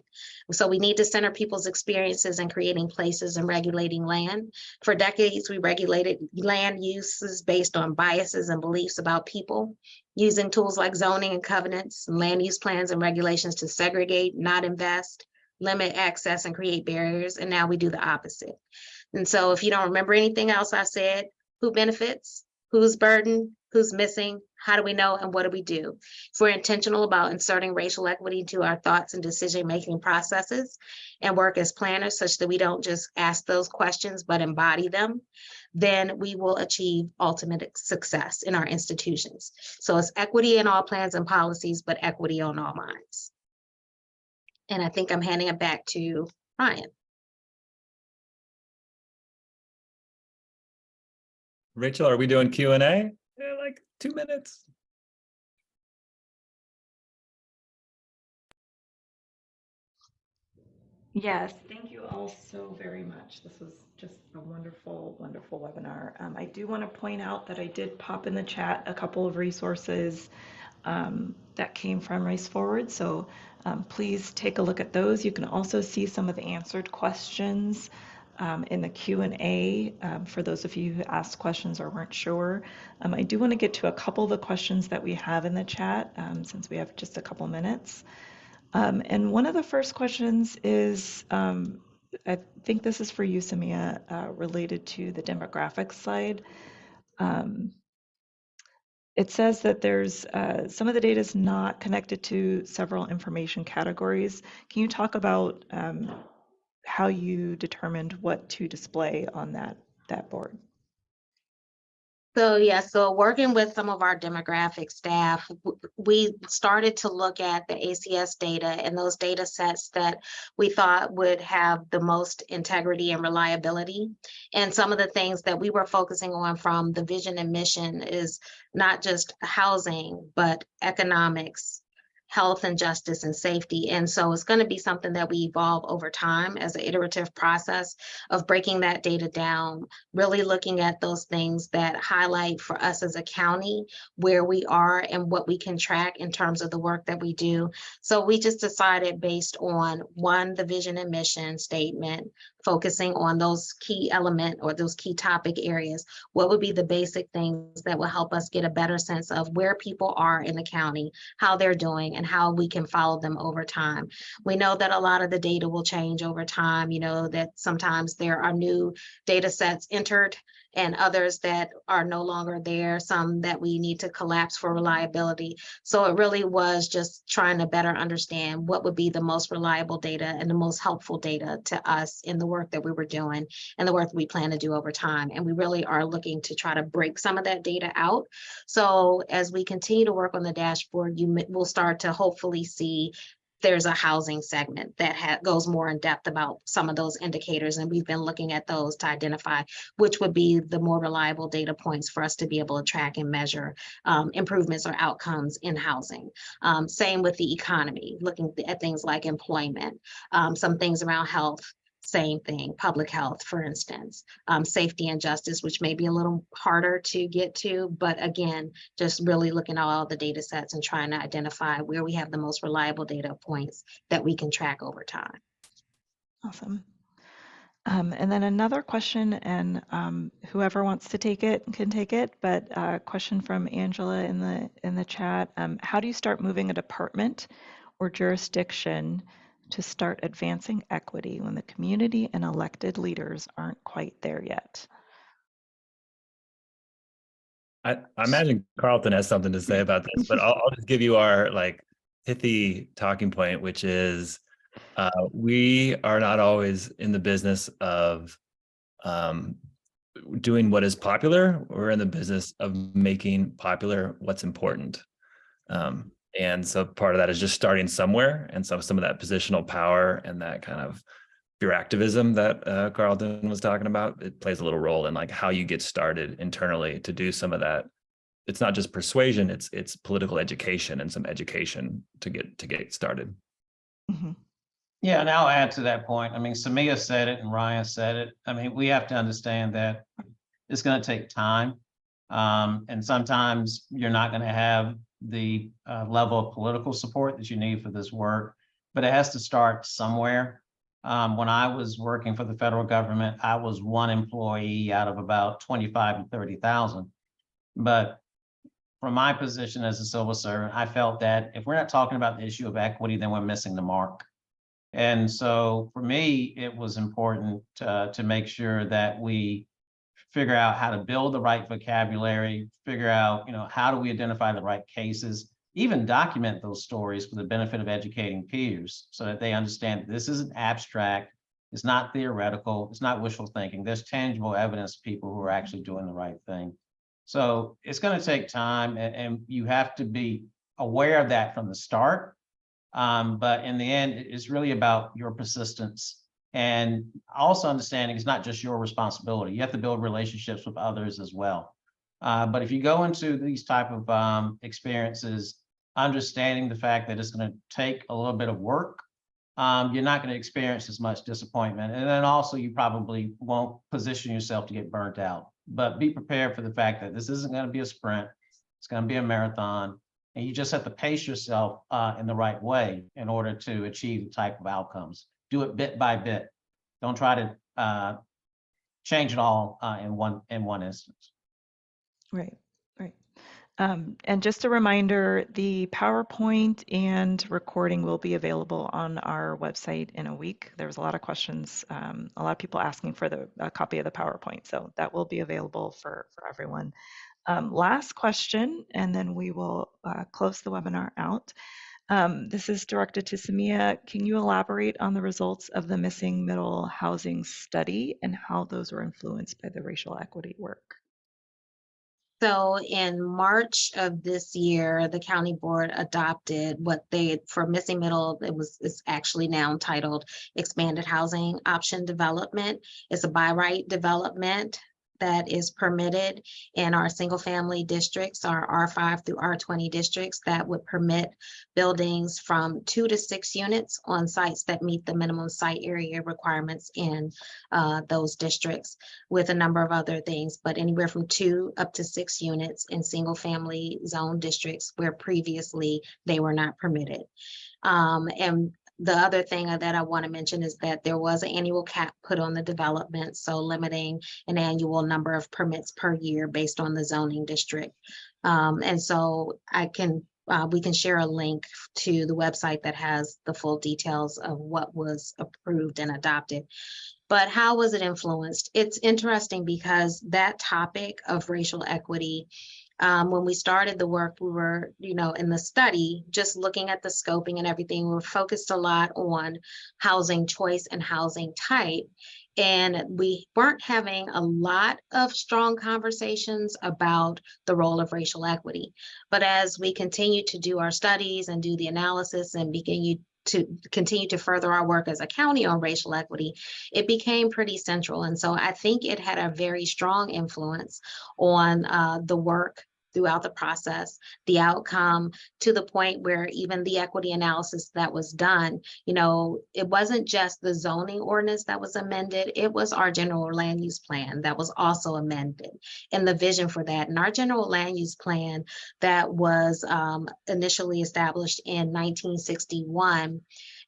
So we need to center people's experiences in creating places and regulating land. For decades, we regulated land uses based on biases and beliefs about people, using tools like zoning and covenants, and land use plans and regulations to segregate, not invest, limit access, and create barriers. And now we do the opposite. And so if you don't remember anything else I said, who benefits, who's burdened, who's missing, how do we know, and what do we do? If we're intentional about inserting racial equity into our thoughts and decision-making processes and work as planners such that we don't just ask those questions, but embody them, then we will achieve ultimate success in our institutions. So it's equity in all plans and policies, but equity on all minds. And I think I'm handing it back to Ryan. Rachel, are we doing Q&A? Yeah, like 2 minutes. Yes, thank you all so very much. This was just a wonderful, wonderful webinar. I do want to point out that I did pop in the chat a couple of resources that came from Race Forward. So please take a look at those. You can also see some of the answered questions in the Q&A for those of you who asked questions or weren't sure. I do want to get to a couple of the questions that we have in the chat since we have just a couple minutes. And one of the first questions is, I think this is for you, Samia, related to the demographics slide. It says that there's some of the data is not connected to several information categories. Can you talk about how you determined what to display on that board? So yeah, so working with some of our demographic staff, we started to look at the ACS data and those data sets that we thought would have the most integrity and reliability. And some of the things that we were focusing on from the vision and mission is not just housing, but economics, health and justice and safety. And so it's going to be something that we evolve over time as an iterative process of breaking that data down, really looking at those things that highlight for us as a county where we are and what we can track in terms of the work that we do. So we just decided based on one, the vision and mission statement, focusing on those key element or those key topic areas, what would be the basic things that will help us get a better sense of where people are in the county, how they're doing, and how we can follow them over time. We know that a lot of the data will change over time, that sometimes there are new data sets entered and others that are no longer there, some that we need to collapse for reliability. So it really was just trying to better understand what would be the most reliable data and the most helpful data to us in the work that we were doing and the work that we plan to do over time. And we really are looking to try to break some of that data out. So as we continue to work on the dashboard, you will start to hopefully see there's a housing segment that goes more in depth about some of those indicators. And we've been looking at those to identify which would be the more reliable data points for us to be able to track and measure improvements or outcomes in housing. Same with the economy, looking at things like employment, some things around health. Same thing, public health, for instance, safety and justice, which may be a little harder to get to, but again, just really looking at all the data sets and trying to identify where we have the most reliable data points that we can track over time. Awesome. And then another question, and whoever wants to take it can take it, but a question from Angela in the chat. How do you start moving a department or jurisdiction to start advancing equity when the community and elected leaders aren't quite there yet? I imagine Carlton has something to say about this, but I'll just give you our pithy talking point, which is we are not always in the business of doing what is popular. We're in the business of making popular what's important. And so part of that is just starting somewhere. And so some of that positional power and that kind of pure activism that Carlton was talking about, it plays a little role in how you get started internally to do some of that. It's not just persuasion, it's political education and some education to get started. Mm-hmm. Yeah, and I'll add to that point. I mean, Samia said it and Ryan said it. I mean, we have to understand that it's going to take time. And sometimes you're not going to have the level of political support that you need for this work, but it has to start somewhere. When I was working for the federal government, I was one employee out of about 25 and 30,000. But from my position as a civil servant, I felt that if we're not talking about the issue of equity, then we're missing the mark. And so for me, it was important to make sure that we figure out how to build the right vocabulary, figure out, how do we identify the right cases, even document those stories for the benefit of educating peers so that they understand that this isn't abstract, it's not theoretical, it's not wishful thinking. There's tangible evidence of people who are actually doing the right thing. So it's going to take time, and you have to be aware of that from the start. But in the end, it's really about your persistence. And also understanding it's not just your responsibility. You have to build relationships with others as well. But if you go into these type of experiences, understanding the fact that it's going to take a little bit of work, you're not going to experience as much disappointment. And then also you probably won't position yourself to get burnt out. But be prepared for the fact that this isn't going to be a sprint. It's going to be a marathon. And you just have to pace yourself in the right way in order to achieve the type of outcomes. Do it bit by bit. Don't try to change it all in one instance. Right. And just a reminder, the PowerPoint and recording will be available on our website in a week. There's a lot of questions, a lot of people asking for a copy of the PowerPoint, so that will be available for everyone. Last question, and then we will close the webinar out. This is directed to Samia. Can you elaborate on the results of the missing middle housing study and how those were influenced by the racial equity work? So in March of this year, the county board adopted for missing middle, it's actually now titled Expanded Housing Option Development. It's a by right development that is permitted in our single family districts, our R5 through R20 districts, that would permit buildings from 2 to 6 units on sites that meet the minimum site area requirements in those districts, with a number of other things, but anywhere from 2 up to 6 units in single family zone districts where previously they were not permitted. And the other thing that I want to mention is that there was an annual cap put on the development, so limiting an annual number of permits per year based on the zoning district. And so I can we can share a link to the website that has the full details of what was approved and adopted. But how was it influenced? It's interesting because that topic of racial equity, when we started the work, we were, in the study, just looking at the scoping and everything, we were focused a lot on housing choice and housing type. And we weren't having a lot of strong conversations about the role of racial equity. But as we continue to do our studies and do the analysis and continue to further our work as a county on racial equity, it became pretty central. And so I think it had a very strong influence on the work throughout the process, the outcome, to the point where even the equity analysis that was done, it wasn't just the zoning ordinance that was amended, it was our general land use plan that was also amended, and the vision for that. And our general land use plan that was initially established in 1961,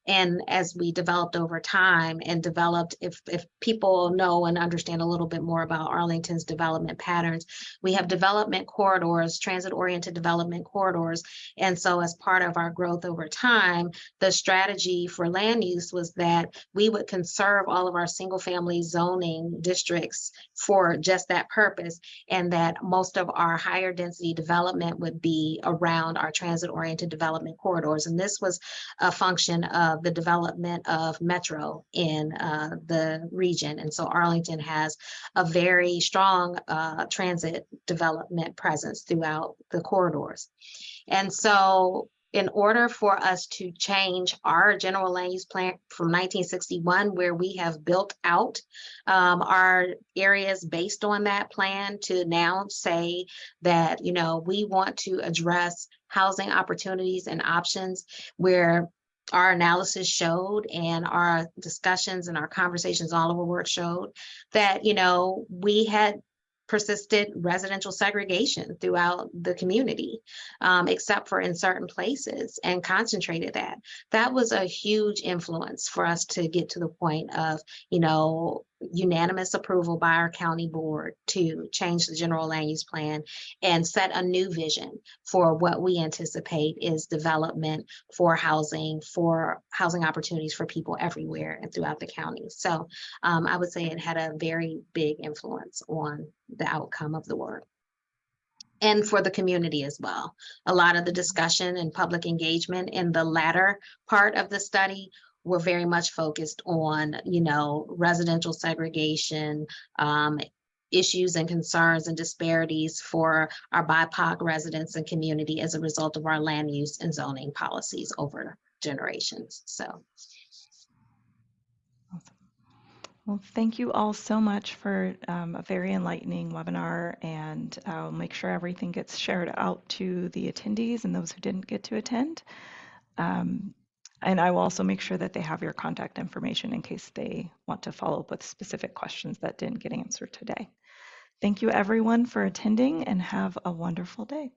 and as we developed over time and developed, if people know and understand a little bit more about Arlington's development patterns, we have development corridors, transit-oriented development corridors. And so as part of our growth over time, the strategy for land use was that we would conserve all of our single-family zoning districts for just that purpose, and that most of our higher density development would be around our transit-oriented development corridors. And this was a function of the development of metro in the region. And so Arlington has a very strong transit development presence throughout the corridors. And so in order for us to change our general land use plan from 1961, where we have built out our areas based on that plan, to now say that, we want to address housing opportunities and options, where our analysis showed and our discussions and our conversations all over work showed that, we had persisted residential segregation throughout the community, except for in certain places, and concentrated that. That was a huge influence for us to get to the point of, unanimous approval by our county board to change the general land use plan and set a new vision for what we anticipate is development for housing opportunities for people everywhere and throughout the county. So I would say it had a very big influence on the outcome of the work. And for the community as well. A lot of the discussion and public engagement in the latter part of the study were very much focused on, residential segregation, issues and concerns and disparities for our BIPOC residents and community as a result of our land use and zoning policies over generations. So. Awesome. Well, thank you all so much for a very enlightening webinar, and I'll make sure everything gets shared out to the attendees and those who didn't get to attend. And I will also make sure that they have your contact information in case they want to follow up with specific questions that didn't get answered today. Thank you everyone for attending, and have a wonderful day.